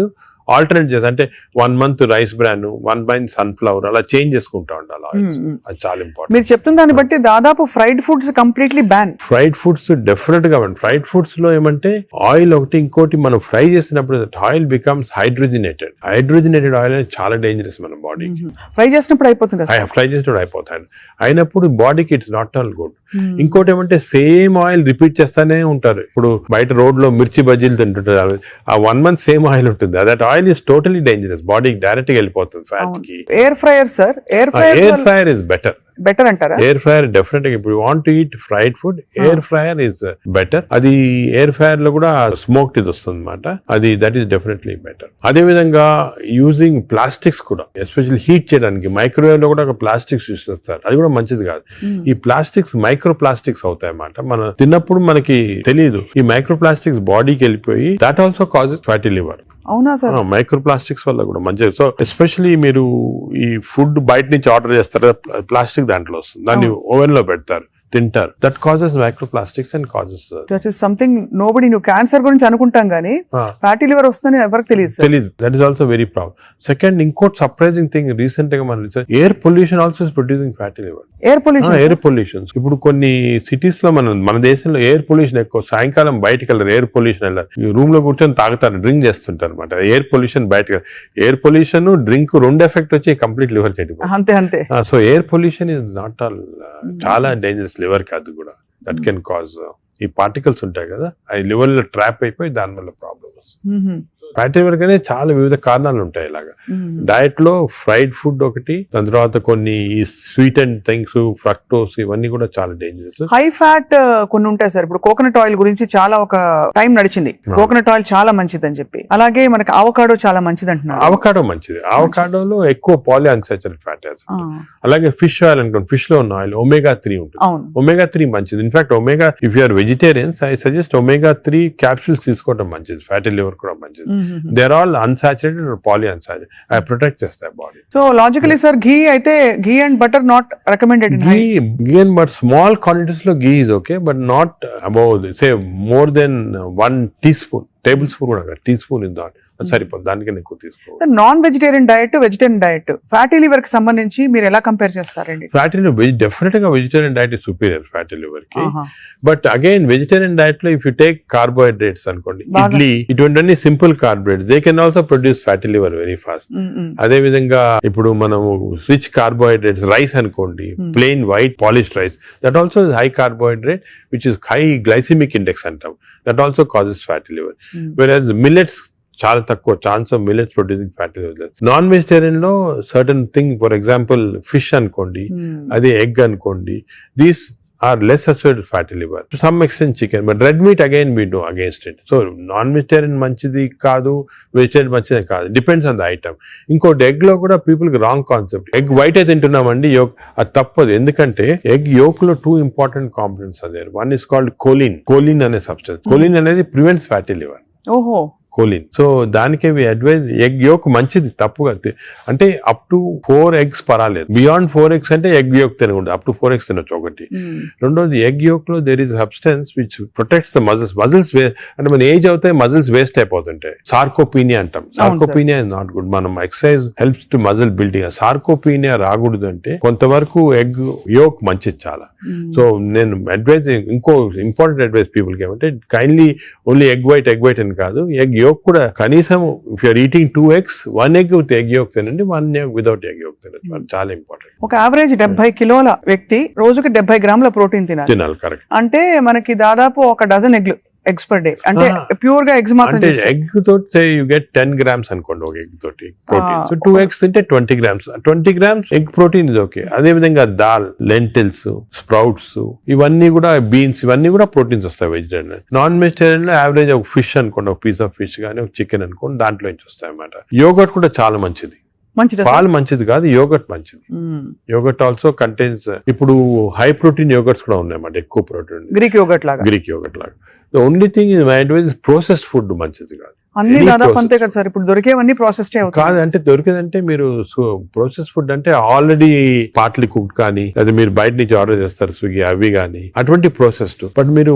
ఆల్టర్నేట్ చేసి అంటే 1 month rice bran, 1 month sunflower అలా చేంజ్ చేసుకుంటా ఉండాలి ఆయిల్స్. అది చాలా ఇంపార్టెంట్. మీరు చెప్తున్న దాన్ని బట్టి దాదాపు fried foods completely ban. Fried foods definite గా ఫ్రైడ్ ఫుడ్స్ లో ఏమంటే ఆయిల్ ఒకటి, ఇంకోటి మనం ఫ్రై చేసినప్పుడు ఆయిల్ బికమ్స్ హైడ్రోజనేటెడ్ ఆయిల్ అనేది చాలా డేంజరస్ మన బాడీకి. ఫ్రై చేసినప్పుడు అయిపోతుంది. ఫ్రై చేసినప్పుడు అయిపోతాయి. అయినప్పుడు బాడీకి ఇట్స్ నాట్ ఆల్ గుడ్. ఇంకోటి ఏమంటే సేమ్ ఆయిల్ రిపీట్ చేస్తానే ఉంటారు. ఇప్పుడు బయట రోడ్ లో మిర్చి బజ్జీలు తింటుంటారు. ఆ 1 month సేమ్ ఆయిల్ ఉంటుంది. That oil is totally dangerous. బాడీకి డైరెక్ట్ గా వెళ్ళిపోతుంది ఫ్యాట్ కి. Air fryer sir, air fryer is better అంటారా? ఎయిర్ ఫ్రైయర్ డెఫినెట్ గా ఇప్పుడు want to eat fried food, air fryer is better. అది ఎయిర్ ఫ్రైయర్ లో కూడా స్మోక్డ్ ఇది వస్తుంది అనమాట. అది దట్ ఈస్ డెఫినెట్లీ బెటర్. అదే విధంగా యూజింగ్ ప్లాస్టిక్స్ కూడా, ఎస్పెషల్లీ హీట్ చేయడానికి మైక్రోవేవ్ లో కూడా ఒక ప్లాస్టిక్స్ యూస్ చేస్తారు. అది కూడా మంచిది కాదు. ఈ ప్లాస్టిక్స్ మైక్రో ప్లాస్టిక్స్ అవుతాయి అన్నమాట. మనం తిన్నప్పుడు మనకి తెలియదు. ఈ మైక్రో ప్లాస్టిక్స్ బాడీకి వెళ్ళిపోయి that also causes fatty liver. అవునా సార్? మైక్రో ప్లాస్టిక్స్ వల్ల కూడా మంచిది. సో ఎస్పెషల్లీ మీరు ఈ ఫుడ్ బయట నుంచి ఆర్డర్ చేస్తారు, ప్లాస్టిక్ దాంట్లో వస్తుంది, దాన్ని ఓవెన్ లో పెడతారు, తింటారు. That causes microplastics and causes that is something nobody. నువ్వు క్యాన్సర్ గురించి అనుకుంటాం కానీ ఫ్యాటీ లివర్ వస్తుందని ఎవరికి తెలియదు. That is also very problem. Second, ఇంకోటి సర్ప్రైజింగ్ థింగ్ రీసెంట్ గా మనం air pollution also is producing fatty liver. Air pollution ఇప్పుడు కొన్ని సిటీస్ లో మన దేశంలో ఎయిర్ పొల్యూషన్ ఎక్కువ. సాయంకాలం బయటకు వెళ్ళారు, ఎయిర్ పొల్యూషన్ వెళ్ళారు, రూమ్ లో కూర్చొని తాగుతారు, డ్రింక్ చేస్తుంటారు అనమాట. ఎయిర్ పొల్యూషన్ బయటకు, ఎయిర్ పొల్యూషన్ డ్రింక్ 2 ఎఫెక్ట్ వచ్చి కంప్లీట్ లివర్ చెడిపోతుంది. అంతే. So air pollution is not all, చాలా డేంజరస్ లివర్ కి. అది కూడా దట్ కెన్ కాజ్, ఈ పార్టికల్స్ ఉంటాయి కదా, అవి లివర్ లో ట్రాప్ అయిపోయి దాని వల్ల ప్రాబ్లమ్ వస్తుంది. ఫ్యాటీ లివర్ కానీ చాలా వివిధ కారణాలు ఉంటాయి. ఇలాగా డయట్ లో ఫ్రైడ్ ఫుడ్ ఒకటి, దాని తర్వాత కొన్ని స్వీట్ అండ్ థింగ్స్, ఫ్రక్టోస్, ఇవన్నీ కూడా చాలా డేంజరస్. హై ఫ్యాట్ కొన్ని ఉంటాయి సార్. ఇప్పుడు కోకోనట్ ఆయిల్ గురించి చాలా ఒక టైం నడిచింది, కోకోనట్ ఆయిల్ చాలా మంచిది అని చెప్పి. అలాగే మనకి అవకాడో చాలా మంచిది అంటున్నారు. అవకాడో మంచిది. అవకాడోలో ఎక్కువ పాలీ అన్సాచురేటెడ్ ఫ్యాటీ యాసిడ్. అలాగే ఫిష్ ఆయిల్ అనుకోండి, ఫిష్ లో ఉన్న ఆయిల్ omega 3 ఉంటుంది. omega 3 మంచిది. In fact omega, if you are vegetarians, I suggest omega 3 capsules తీసుకోవడం మంచిది. ఫ్యాటీ లివర్ కూడా మంచిది. They are all unsaturated or poly unsaturated. I protect చేస్తాయి body. So logically sir, ghee అయితే ghee and butter not recommended. Ghee and but small quantities లో ghee is okay, but not above say more than 1 teaspoon, table spoon కూడా, tea spoon is not సరిపోదు, దానికన్నా ఎక్కువ తీసుకోవాలి. Non vegetarian diet, vegetarian diet, fatty liver కి సంబంధించి మీరు ఎలా కంపేర్ చేస్తారండి? ఫ్యాటీ లివర్ డెఫినెట్ గా vegetarian diet is superior fatty liver కి. బట్ అగైన్ వెజిటేరియన్ డైట్ లో ఇఫ్ యూ టేక్ కార్బోహైడ్రేట్స్ అనుకోండి, ఇడ్లీ, ఇటువంటి simple carbohydrates, they can also produce fatty liver very fast. అదే విధంగా ఇప్పుడు మనము రిచ్ కార్బోహైడ్రేట్స్, రైస్ అనుకోండి, plain white polished rice, that also is high carbohydrate which is high glycemic index అంటాం. That also causes fatty liver. Versus millets చాలా తక్కువ chance of millets producing fatty liver. Non vegetarian లో certain thing, for example fish అనుకోండి, అదే egg అనుకోండి, these are less associated with fatty liver. To some extent chicken, but red meat again we do against it. So non-vegetarian manchidi kaadu, vegetarian manchidi kaadu. Depends on the item. ఇంకోటి egg లో కూడా people కి wrong concept. Egg white అయితే తింటున్నామండి, yoke అది తప్పదు. ఎందుకంటే egg yolk లో 2 important components అదే. వన్ ఇస్ కాల్డ్ కోలిన్ అనే సబ్స్టెన్స్. కోలిన్ అనేది ప్రివెంట్స్ ఫ్యాటీ లివర్. ఓహో, కోలిన్. సో దానికి అడ్వైజ్ ఎగ్ యోక్ మంచిది, తప్పుగా అంటే అప్ టు 4 eggs పర్వాలేదు. బియాండ్ 4 eggs అంటే ఎగ్ యోక్ తినకూడదు. అప్ టు 4 eggs తినొచ్చు ఒకటి. రెండోది ఎగ్ యోక్ లో there is substance which protects the muscles. అంటే మన ఏజ్ అవుతాయి మజిల్స్ వేస్ట్ అయిపోతుంటాయి. సార్కోపీనియా అంటాం. Sarcopenia is not good. మనం exercise helps to muscle building. Sarcopenia రాకూడదు అంటే కొంతవరకు ఎగ్ యోక్ మంచిది చాలా. సో నేను అడ్వైజ్, ఇంకో ఇంపార్టెంట్ అడ్వైజ్ పీపుల్ కి ఏమంటే కైండ్లీ ఓన్లీ ఎగ్ వైట్ అని కాదు, ఎగ్ యోక్ కూడా కనీసం if you're eating 2 eggs, 1 egg with egg yolk తినండి, 1 egg వితౌట్ ఎగ్ యోక్ తినండి. చాలా ఇంపార్టెంట్. ఒక యావరేజ్ 70 కిలోల వ్యక్తి రోజుకి 70 గ్రాముల ప్రోటీన్ తినాలి. కరెక్ట్. అంటే మనకి దాదాపు 1 డజన్ eggs per day. అంటే ప్యూర్ గా ఎగ్స్ మాత్రం. అంటే ఎగ్ తోటి యు గెట్ 10 grams అనుకోండి ఒక ఎగ్ తోటి ప్రోటీన్. సో 2 eggs తింటే 20 grams. 20 grams egg protein is okay. అదే విధంగా దాల్, లెంటిల్స్, స్ప్రౌట్స్, ఇవన్నీ కూడా బీన్స్, ఇవన్నీ కూడా ప్రోటీన్స్ వస్తాయి వెజిటేరియన్. నాన్ వెజిటేరియన్ లో యావరేజ్ ఒక ఫిష్ అనుకోండి, ఒక పీస్ ఆఫ్ ఫిష్ గానీ ఒక చికెన్ అనుకోండి, దాంట్లో నుంచి వస్తాయి అన్నమాట. యోగర్ట్ కూడా చాలా మంచిది. పాలు మంచిది కాదు, యోగర్ట్ మంచిది. యోగర్ట్ ఆల్సో కంటైన్స్, ఇప్పుడు హై ప్రోటీన్ యోగర్ట్స్ కూడా ఉన్నాయన్నమాట, ఎక్కువ ప్రోటీన్. గ్రీక్ యోగర్ట్ లాగా. The only thing is my advice is processed food మంచిది కాదు. అన్ని దాదాపు అంతే కదా సార్. ఇప్పుడు దొరికేవన్నీ ప్రాసెస్డ్ కాదు. అంటే దొరికేదంటే మీరు ప్రాసెస్ ఫుడ్ అంటే ఆల్రెడీ పార్ట్లీ కుక్డ్ కానీ, లేదా మీరు బయట నుంచి ఆర్డర్ చేస్తారు స్విగ్గీ అవి కానీ, అటువంటి ప్రాసెస్డ్. బట్ మీరు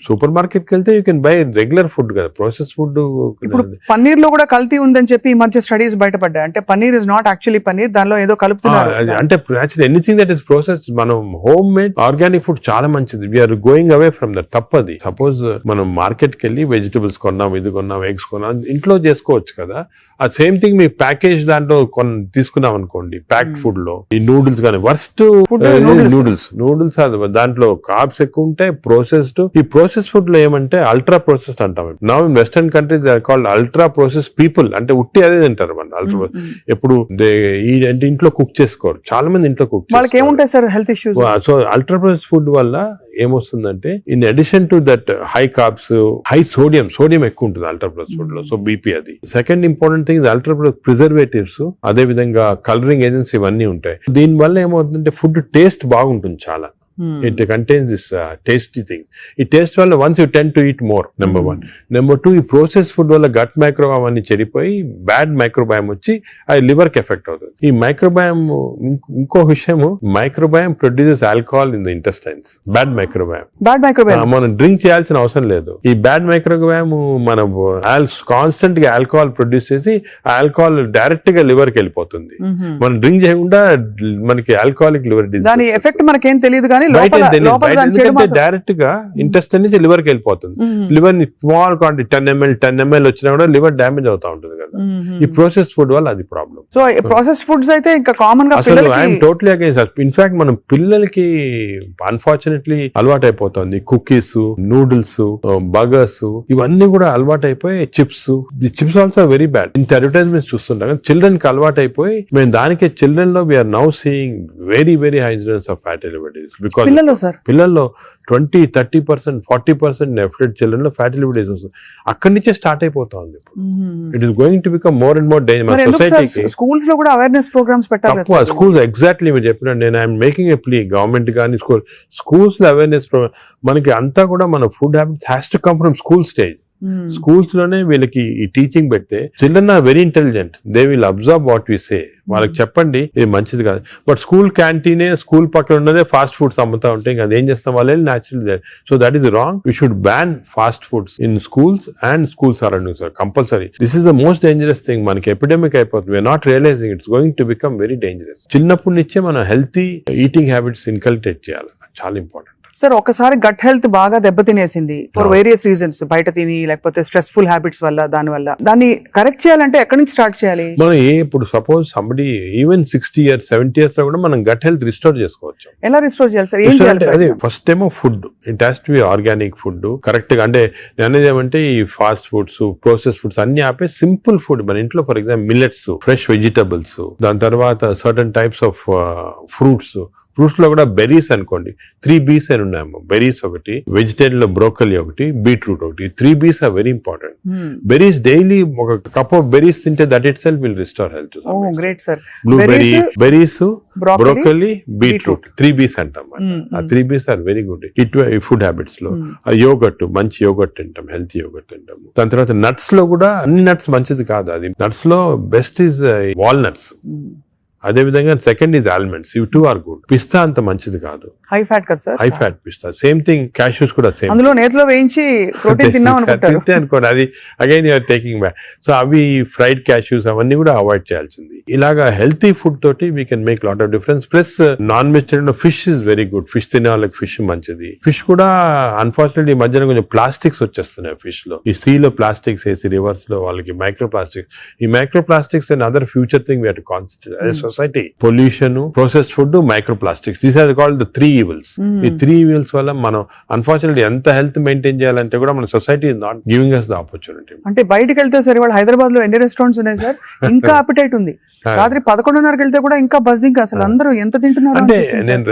సూపర్ మార్కెట్ కి వెళ్తే you can by regular food కదా, ప్రాసెస్ ఫుడ్. ఇప్పుడు పన్నీర్ లో కూడా కల్తీ ఉందని చెప్పి ఈ మధ్య స్టడీస్ బయటపడ్డాయి. అంటే paneer is not actually paneer, దానిలో ఏదో కలుపుతున్నారు. అంటే actually anything that is process, మనం హోమ్ మేడ్ ఆర్గానిక్ ఫుడ్ చాలా మంచిది. We're going away from that. తప్పది. సపోజ్ మనం మార్కెట్ కి వెళ్ళి వెజిటబుల్స్ కొన్నాం, ఇది కొన్నాం, ఎగ్స్ ఇంట్లో చేసుకోవచ్చు కదా. ఆ సేమ్ థింగ్ మీ ప్యాకేజ్ దాంట్లో తీసుకున్నాం అనుకోండి, ప్యాక్డ్ ఫుడ్ లో ఈ నూడిల్స్ కానీ వర్స్ట్ నూడిల్స్ దాంట్లో కార్బ్స్ ఎక్కువ ఉంటాయి, ప్రాసెస్డ్. ఈ ప్రాసెస్ ఫుడ్ లో ఏమంటే అల్ట్రా ప్రాసెస్డ్ అంటాం. Now in western countries they are called ultra process people. అంటే ఉట్టి అదే తింటారు మన అల్ట్రా. ఎప్పుడు అంటే ఇంట్లో కుక్ చేసుకోరు చాలా మంది, ఇంట్లో కుక్ చేసుకోరు. సో అల్ట్రా ప్రాసెస్ ఫుడ్ వల్ల ఏమొస్తుందంటే in addition to that high carbs, high sodium ఎక్కువ ఉంటుంది అల్ట్రా ప్రాసెస్ ఫుడ్ లో. సో బీపీ అది. Second important thing ultra preservatives, అదే విధంగా కలరింగ్ ఏజెంట్స్ ఇవన్నీ ఉంటాయి. దీని వల్ల ఏమవుతుందంటే ఫుడ్ టేస్ట్ బాగుంటుంది చాలా. It contains this tasty thing. ఈ టేస్ట్ వల్ల once you tend to eat more, number 1. Number 2, ఈ ప్రాసెస్ ఫుడ్ వల్ల గట్ మైక్రోబయామ్ అన్ని చెడిపోయి బ్యాడ్ మైక్రోబయామ్ వచ్చి అది లివర్ కి ఎఫెక్ట్ అవుతుంది. ఈ మైక్రోబయామ్, ఇంకో విషయం, microbiome produces alcohol in the intestines. Bad microbiome మనం డ్రింక్ చేయాల్సిన అవసరం లేదు. ఈ బ్యాడ్ మైక్రోబయామ్ మనం కాన్స్టెంట్ గా ఆల్కహాల్ ప్రొడ్యూస్ చేసి ఆల్కహాల్ డైరెక్ట్ గా లివర్ కి వెళ్ళిపోతుంది. మనం డ్రింక్ చేయకుండా మనకి ఆల్కహాలిక్ లివర్ డిసీజ్. దాని ఎఫెక్ట్ మనకేం తెలియదు కానీ డైరెక్ట్ గా ఇంటెస్టైన్ నుంచి లివర్ కి వెళ్ళిపోతుంది. లివర్ ని స్మాల్ క్వాంటిటీ 10 ml వచ్చినా కూడా లివర్ డ్యామేజ్ అవుతా ఉంటుంది కదా. ఈ ప్రాసెస్ ఫుడ్ వల్ల అది ప్రాబ్లం. సో ప్రాసెస్ ఫుడ్స్ అయితే ఇంకా కామన్ గా అసలు ఐఎమ్ టోటలీ అగైన్స్. ఇన్ఫాక్ట్ మనం పిల్లలకి అన్ఫార్చునేట్లీ అలవాటు అయిపోతుంది. కుకీస్, నూడిల్స్, బర్గర్స్ ఇవన్నీ కూడా అలవాటు అయిపోయి, చిప్స్ ఆల్సో వెరీ బ్యాడ్. ఇంత అడ్వర్టైజ్మెంట్స్ చూస్తుంటాం. చిల్డ్రన్ కి అలవాటు అయిపోయి మేము దానికి చిల్డ్రన్ లో we're now seeing very incidence of fatty liver disease. పిల్లల్లో 20-30%, 40% నెఫ్లెట్ చిల్డ్రన్ లో ఫ్యాటీ లివర్ డిసీజ్ వస్తుంది. అక్కడి నుంచే స్టార్ట్ అయిపోతా ఉంది. It is going to become more and more danger. సొసైటీకి స్కూల్స్ లో కూడా అవేర్నెస్ ప్రోగ్రామ్స్ పెట్టాలి. స్కూల్స్ ఎగ్జాక్ట్లీ మీరు చెప్పినట్టు నేను I'm making a plea, government కానీ స్కూల్స్ లో అవేర్నెస్ ప్రోగ్రామ్. మనకి అంతా కూడా మన food habits has to come from school stage. Schools లోనే వీళ్ళకి ఈ టీచింగ్ పెడితే children are very intelligent, they will observe what we say. వాళ్ళకి చెప్పండి ఇది మంచిది కాదు. బట్ స్కూల్ క్యాంటీనే, స్కూల్ పక్కన ఉన్నదే ఫాస్ట్ ఫుడ్స్ అమ్ముతా ఉంటే ఇంకా అదేం చేస్తాం వాళ్ళు natural. So that is wrong. We should ban fast foods in schools and school surroundings compulsory. This is the most dangerous thing. మనకి ఎపిడమిక్ అయిపోతుంది. We're not realizing it's going to become very dangerous. చిన్నప్పటి నుంచే మనం healthy eating habits inculcate చేయాలి. చాలా important. Sir ఒకసారి gut health బాగా దెబ్బతినేసింది ఫర్ వేరియస్ రీజన్స్, బయట తిని లేకపోతే స్ట్రెస్ఫుల్ హ్యాబిట్స్ వల్ల, దాన్ని కరెక్ట్ చేయాలంటే ఎక్కడి నుంచి స్టార్ట్ చేయాలి? మనం ఇప్పుడు suppose somebody even 60 years 70 years లో కూడా మనం గట్ హెల్త్ రిస్టోర్ చేసుకోవచ్చు. ఎలా రిస్టోర్ చేయాలి సార్? ఏం చేయాలి? అదే ఫస్ట్ ఏమో food, it has to be organic food correct గా. అంటే నేను ఏమంటే ఈ ఫాస్ట్ ఫుడ్స్, ప్రాసెస్ ఫుడ్స్ అన్ని ఆపే సింపుల్ ఫుడ్ మన ఇంట్లో, for example millets, fresh vegetables, దాని తర్వాత certain types of fruits fruits లో కూడా బెర్రీస్ అనుకోండి 3 Bs అని ఉన్నాయమ్మా. బెర్రీస్ ఒకటి, వెజిటేరియన్ లో బ్రోకలీ ఒకటి, బీట్రూట్ ఒకటి. 3 Bs are very important. Berries daily ఒక కప్ ఆఫ్ బెర్రీస్ తింటే that itself will restore health. Great sir. Blueberry, berries, broccoli, broccoli, beetroot 3 Bs అంటాం. ఆ 3 Bs are very good food habits లో. Yoghurt, మంచి yoghurt తింటాం, healthy yoghurt తింటాం. దాని తర్వాత నట్స్ లో కూడా అన్ని నట్స్ మంచిది కాదు. అది నట్స్ లో బెస్ట్ ఈజ్ వాల్నట్స్. అదే విధంగా సెకండ్ ఈజ్ ఆల్మండ్స్. ఇవి 2 ఆర్ గుడ్. పిస్తా అంత మంచిది కాదు, హై ఫ్యాట్ కదా సార్. హై ఫ్యాట్ పిస్తా. సేమ్ థింగ్ క్యాష్యూస్ కూడా సేమ్. అందులో నేతిలో వేయించి ప్రోటీన్ తిన్నాం అనుకుంటారు. అనుకోండి, అది again you're taking back. So అవి ఫ్రైడ్ క్యాష్యూస్ అవన్నీ కూడా అవాయిడ్ చేయాల్సింది. ఇలాగా హెల్తీ ఫుడ్ తోటి we can make lot of difference. Plus non vegetarian fish is very good. Fish తినే వాళ్ళకి ఫిష్ మంచిది. ఫిష్ కూడా అన్ఫార్చునేట్లీ ఈ మధ్యన కొంచెం ప్లాస్టిక్స్ వచ్చేస్తున్నాయి ఫిష్ లో. ఈ సీ లో ప్లాస్టిక్స్ వేసి రివర్స్ లో వాళ్ళకి మైక్రో ప్లాస్టిక్స్. ఈ micro plastics and other future thing we have to concentrate as a society. Pollution, processed food, micro plastics, these are called the 3 evils. ఈ 3 evils వల్ల మనం అన్ఫార్చునేట్లీ ఎంత హెల్త్ మెయింటైన్ చేయాలంటే కూడా మన society is not giving us the opportunity. అంటే బయటకు వెళ్తే సార్ ఇవాళ హైదరాబాద్ లో ఎన్ని రెస్టారెంట్స్ ఉన్నాయి సార్, ఇంకా అపిటైట్ ఉంది. రాత్రి 11:30కి వెళ్తే కూడా ఇంకా బజ్జింగ్. అసలు అందరూ ఎంత తింటున్నారు అంటే నేను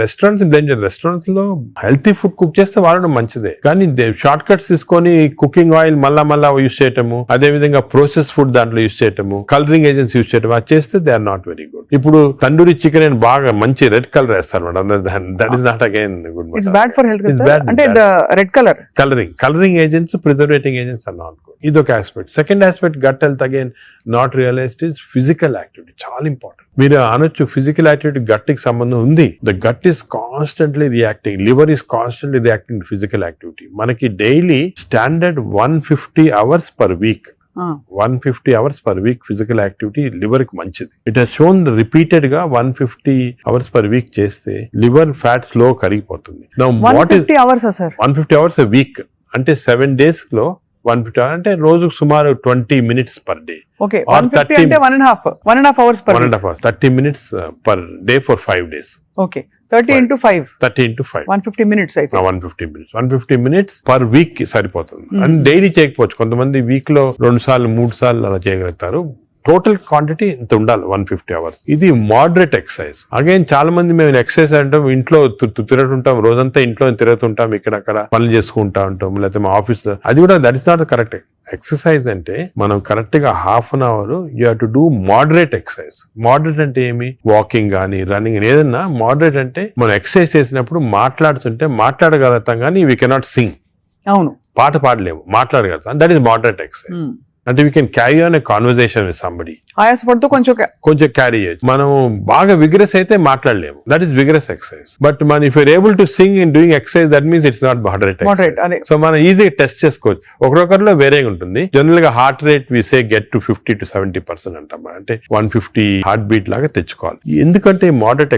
రెస్టారెంట్స్ లో హెల్తీ ఫుడ్ కుక్ చేస్తే వాడడం మంచిదే, కానీ షార్ట్ కట్స్ తీసుకొని కుకింగ్ ఆయిల్ మళ్ళా యూస్ చేయటము, అదే విధంగా ప్రాసెస్ ఫుడ్ దాంట్లో యూస్ చేయటము, కలరింగ్ ఏజెంట్స్ యూస్ చేయటం, అది చేస్తే they are not very good. ఇప్పుడు తందూరి చికెన్ అని బాగా మంచి రెడ్ కలర్ వేస్తారు madam. That is not again good. It's bad for health. అంటే red colouring agents, preserving agents are not good. ఇదొక aspect. Second aspect gut health again not realised is physical activity. చాలా important. మీరు అనొచ్చు physical activity gut కి సంబంధం ఉంది. The gut is constantly reacting, liver is constantly reacting physical activity. మనకి daily standard 150 hours per week. 150 hours per week physical activity liver కి మంచిది. It has shown repeated గా 150 hours per week చేస్తే liver fat slow కరిగిపోతుంది. 150 hours sir, 150 hours a week అంటే 7 days లో 150 hours అంటే రోజుకు సుమారు 20 minutes per day. ఓకే, 150 అంటే 1.5 hours per 1.5 hours, 30 minutes per day for 5 days. Okay, 30 into 5 150 minutes అయితే 150 minutes per week కి సరిపోతుంది. అండ్ డైలీ చేయకపోవచ్చు, కొంతమంది వీక్ లో 2 సార్లు 3 సార్లు అలా చేయగలుగుతారు. టోటల్ క్వాంటిటీ ఇంత ఉండాలి 150 hours. ఇది మోడరేట్ ఎక్సర్సైజ్. అగైన్ చాలా మంది మేము ఎక్సర్సైజ్ అంటాం, ఇంట్లో తిరుగుతుంటాం, రోజంతా ఇంట్లో తిరుగుతుంటాం, ఇక్కడక్కడ పనులు చేసుకుంటా ఉంటాం, లేకపోతే మా ఆఫీస్ లో. అది కూడా that is not correct. Exercise అంటే మనం కరెక్ట్ గా ½ an hour you have to do moderate exercise. Moderate అంటే ఏమి? వాకింగ్ కానీ రన్నింగ్, ఏదన్నా మోడరేట్ అంటే మనం ఎక్సర్సైజ్ చేసినప్పుడు మాట్లాడుతుంటే మాట్లాడగలుగుతాం కానీ వీ కెనాట్ సింగ్. అవును, పాట పాడలేము, మాట్లాడగలుగుతాం. That is moderate exercise. అంటే we can carry on a conversation with somebody. ఆయాసపడుతూ కొంచెం క్యారీ చేయొచ్చు. మనం బాగా విగ్రెస్ అయితే మాట్లాడలేము, that is vigorous exercise. But మన if you're able to sing in doing exercise, that means it's not moderate. So మనం ఈజీగా టెస్ట్ చేసుకోవచ్చు. ఒకరొకరిలో వేరేగా ఉంటుంది. జనరల్ గా heart rate we say get to 50 to 70% అంటాం. అంటే 150 హార్ట్ బీట్ లాగా తెచ్చుకోవాలి. ఎందుకంటే మోడరేట్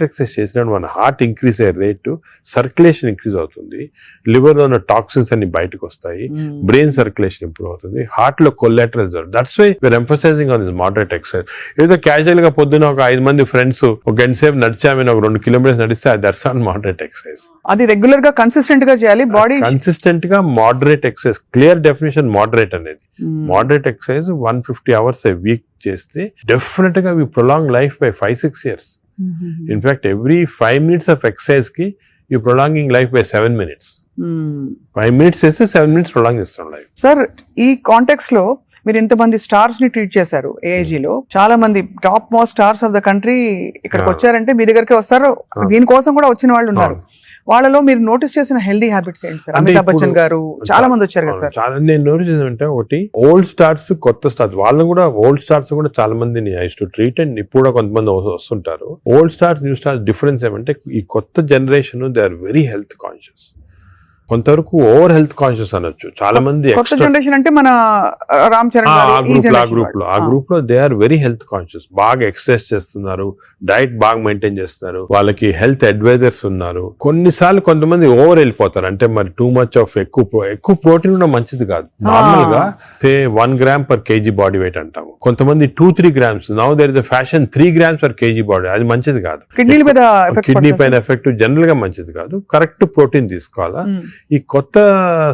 ఎక్సర్సైజ్ చేసినప్పుడు మన హార్ట్ ఇంక్రీజ్ అయ్యే రేటు, సర్క్యులేషన్ ఇంక్రీజ్ అవుతుంది, లివర్ లో ఉన్న టాక్సిన్స్ అన్ని బయటకు వస్తాయి, బ్రెయిన్ సర్క్యులేషన్ ఇంప్రూవ్ అవుతుంది, హార్ట్ లో collateral. That's why we're emphasizing on this moderate exercise. ఏదో క్యాజువల్ గా పొద్దున ఒక 5 మంది ఫ్రెండ్స్ ఒక గంట సేపు నడిచామని ఒక 2 kilometers నడిస్తే దట్స్ నాట్ మోడరేట్ ఎక్సర్సైజ్. అది రెగ్యులర్ గా కన్సిస్టెంట్ గా చేయాలి. బాడీ కన్సిస్టెంట్ గా moderate exercise. Clear definition moderate అనేది. Moderate exercise 150 hours a week చేస్తే డెఫినెట్ గా we prolong life by 5-6 years. In fact every 5 minutes of exercise కి you prolonging life by 7 minutes. 5 minutes చేస్తే 7 minutes prolong చేస్తాం life. Sir, ఈ context లో మీరు ఇంతమంది స్టార్స్ ని ట్రీట్ చేశారు. AIG లో చాలా మంది top most stars of the country ఇక్కడికి వచ్చారంటే మీ దగ్గరికి వస్తారు. దీనికోసం కూడా వచ్చిన వాళ్ళు ఉన్నారు. వాళ్ళలో మీరు నోటీస్ చేసిన హెల్దీ హ్యాబిట్స్ ఏంటి సార్? అమితాబ్ బచ్చన్ గారు చాలా మంది వచ్చారు కదా సార్. చాలా నేను నోటీస్ చేసానంటే, ఒకటి ఓల్డ్ స్టార్స్, కొత్త స్టార్స్. వాళ్ళు కూడా ఓల్డ్ స్టార్స్ కూడా చాలా మందిని ఐ టు ట్రీట్. అండ్ ఇప్పుడు కూడా కొంతమంది వస్తుంటారు. Old stars, new stars difference ఏమంటే, ఈ కొత్త generation they are very health conscious. కొంతవరకు ఓవర్ హెల్త్ కాన్షియస్ అనొచ్చు. చాలా మంది కొత్త జనరేషన్ అంటే మన రామ్ చరణ్ ఆ గ్రూప్ లో they are very health conscious. బాగా ఎక్సర్సైజ్ చేస్తున్నారు, డైట్ బాగా మెయింటైన్ చేస్తున్నారు, వాళ్ళకి హెల్త్ అడ్వైజర్స్ ఉన్నారు. కొన్నిసార్లు కొంతమంది ఓవర్ వెళ్ళిపోతారు. అంటే మరి టూ మచ్ ఆఫ్ ఎక్కువ ప్రోటీన్ కూడా మంచిది కాదు. నార్మల్ గా 1 gram per kg body weight అంటాము. కొంతమంది 2-3 grams. Now there is a fashion 3 grams per kg body. అది మంచిది కాదు. కిడ్నీ పైన ఎఫెక్ట్ జనరల్ గా మంచిది కాదు. కరెక్ట్ ప్రోటీన్ తీసుకోవాలా. ఈ కొత్త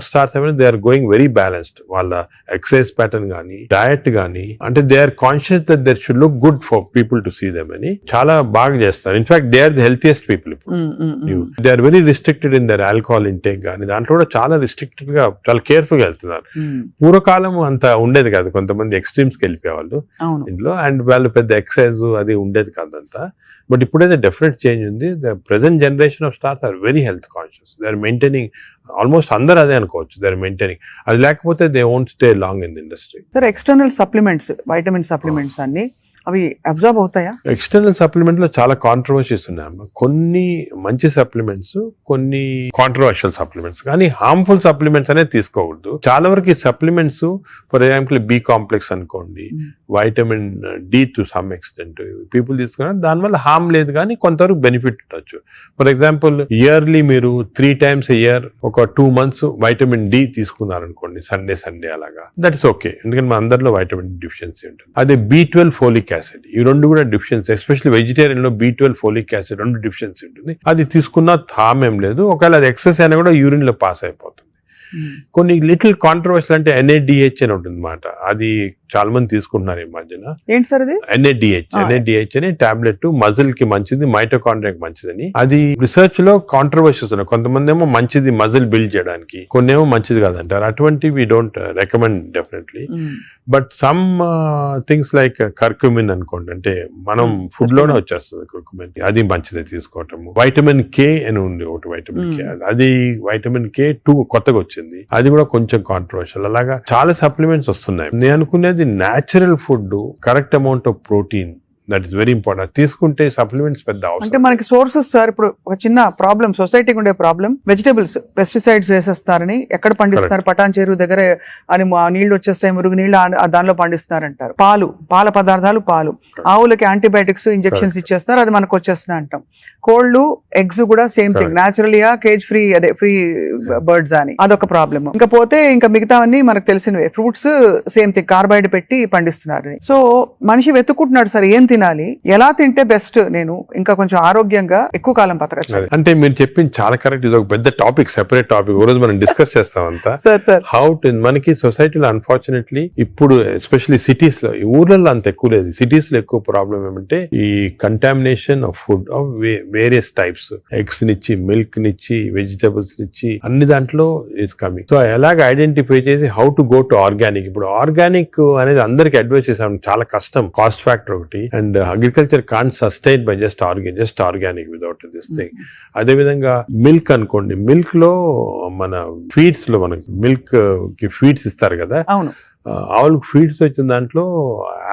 స్టార్స్ ఏమైనా they are going very balanced. వాళ్ళ ఎక్సర్సైజ్ ప్యాటర్న్ కానీ డయట్ కానీ అంటే they are conscious that their should look good for people to see them అని చాలా బాగా చేస్తారు. In fact they are the healthiest people ఇప్పుడు. They are very restricted in their alcohol intake కానీ దాంట్లో కూడా చాలా రిస్ట్రిక్టెడ్ గా చాలా కేర్ఫుల్ గా వెళ్తున్నారు. పూర్వకాలం అంత ఉండేది కాదు, కొంతమంది ఎక్స్ట్రీమ్స్ కి వెళ్ళిపోయేవాళ్ళు ఇంట్లో, అండ్ వాళ్ళు పెద్ద ఎక్సర్సైజ్ అది ఉండేది కాదంతా. బట్ ఇప్పుడైతే డెఫినెట్ చేంజ్ ఉంది. The present generation of stars are very health conscious. They are maintaining almost అందరూ అదే అనుకోవచ్చు. They are maintaining. అది లేకపోతే they won't stay long in the industry. Sir external supplements, vitamin supplements అన్ని అవి observe అవుతాయా? External supplement లో చాలా కాంట్రవర్సీస్ ఉన్నాయి. కొన్ని మంచి సప్లిమెంట్స్, కొన్ని కాంట్రవర్షియల్ సప్లిమెంట్స్, కానీ హార్మ్ఫుల్ సప్లిమెంట్స్ అనేది తీసుకోకూడదు. చాలా వరకు ఈ supplements for example B complex అనుకోండి, vitamin D to some extent people తీసుకున్నారు, దానివల్ల హార్మ్ లేదు కానీ కొంతవరకు బెనిఫిట్ ఉండొచ్చు. ఫర్ ఎగ్జాంపుల్ ఇయర్లీ మీరు 3 times a year ఒక 2 months వైటమిన్ డి తీసుకున్నారు అనుకోండి, సండే అలాగా, దట్ ఇస్ ఓకే. ఎందుకంటే మన అందరిలో వైటమిన్ డి డెఫిషియన్సీ ఉంటుంది. అదే B12 ఫోలిక్ యాసిడ్, ఈ రెండు కూడా డెఫిషియన్సీ, ఎస్పెషల్లీ వెజిటేరియన్ లో B12 ఫోలిక్ యాసిడ్ రెండు డెఫిషియన్సీ ఉంటుంది. అది తీసుకున్నా హార్మ్ ఏం లేదు. ఒకవేళ అది ఎక్సెస్ అయినా కూడా యూరిన్ లో పాస్ అయిపోతుంది. కొన్ని లిటిల్ కాంట్రవర్షియల్ అంటే NADH అని ఉంటుంది అన్నమాట. అది చాలా మంది తీసుకుంటున్నారు ఈ మధ్యన. ఏంటి సార్ అది? NADH అనే టాబ్లెట్ మజిల్ కి మంచిది, మైటోకాండ్రియాకి మంచిదని. అది రిసర్చ్ లో కాంట్రవర్షియస్ ఉన్నాయి. కొంతమంది ఏమో మంచిది మజిల్ బిల్డ్ చేయడానికి, కొన్ని ఏమో మంచిది కాదంటారు. అటువంటి we don't recommend definitely. But some things like curcumin అనుకోండి, అంటే మనం ఫుడ్ లోనే వచ్చేస్తుంది కర్క్యూమిన్, అది మంచిది తీసుకోవటము. వైటమిన్ K అని ఉంది ఒకటి, వైటమిన్ K, అది వైటమిన్ K2 కొత్తగా వచ్చింది, అది కూడా కొంచెం కాంట్రవర్షియల్. అలాగా చాలా సప్లిమెంట్స్ వస్తున్నాయి. నేను అనుకునేది natural food, correct amount of protein, that is very important. తీసుకుంటే సప్లిమెంట్స్ పెద్ద అవసరం. అంటే మనకి సోర్సెస్ సార్, ఇప్పుడు ఒక చిన్న ప్రాబ్లం సొసైటీకి ఉండే ప్రాబ్లం, వెజిటేబుల్స్ పెస్టిసైడ్స్ వేసేస్తారని, ఎక్కడ పండిస్తారు, పటాన్ చెరువు దగ్గర అని నీళ్లు వచ్చేస్తాయి, మురుగు నీళ్లు దానిలో పండిస్తారంటారు. పాల పదార్థాలు, ఆవులకి యాంటీబయాటిక్స్ ఇంజెక్షన్స్ ఇచ్చేస్తారు, అది మనకు వచ్చేస్తున్నాయి అంటాం. కోళ్లు, ఎగ్స్ కూడా సేమ్ థింగ్, న్యాచురల్ గా కేజ్ ఫ్రీ, అదే ఫ్రీ బర్డ్స్ అని, అదొక ప్రాబ్లమ్. ఇంకా పోతే ఇంకా మిగతావన్నీ మనకు తెలిసినవే. ఫ్రూట్స్ సేమ్ థింగ్, కార్బైడ్ పెట్టి పండిస్తున్నారు. సో మనిషి వెతుక్కుంటున్నాడు సార్ ఏం తినాలి, ఎలా తింటే బెస్ట్, నేను ఇంకా కొంచెం ఆరోగ్యంగా ఎక్కువ కాలం బతకచ్చు. అంటే మీరు చెప్పింది చాలా కరెక్ట్. ఇది ఒక పెద్ద టాపిక్, సెపరేట్ టాపిక్, ఈ రోజు మనం డిస్కస్ చేస్తాం అంతా. సార్ హౌ టు, మనకి సొసైటీలో అన్ఫార్చునేట్లీ ఇప్పుడు ఎస్పెషల్లీ సిటీస్ లో, ఈ ఊర్లలో అంత ఎక్కువ లేదు, సిటీస్ లో ఎక్కువ ప్రాబ్లం ఏమంటే ఈ contamination of food of various types, eggs నిచ్చి, మిల్క్ నిచ్చి, వెజిటబుల్స్ నిచ్చి, అన్ని దాంట్లో ఇట్స్ కమింగ్. సో ఎలాగ ఐడెంటిఫై చేసి how to go to organic. ఇప్పుడు ఆర్గానిక్ అనేది అందరికి అడ్వైస్ చేసాం, చాలా కష్టం, కాస్ట్ ఫ్యాక్టర్ ఒకటి, and agriculture can't sustain by just organic without this thing. అదే విధంగా మిల్క్ అనుకోండి, మిల్క్ లో మన ఫీడ్స్ లో మనకి మిల్క్ కి ఫీడ్స్ ఇస్తారు కదా, అవును, ఆవులకు ఫీడ్స్ వచ్చిన దాంట్లో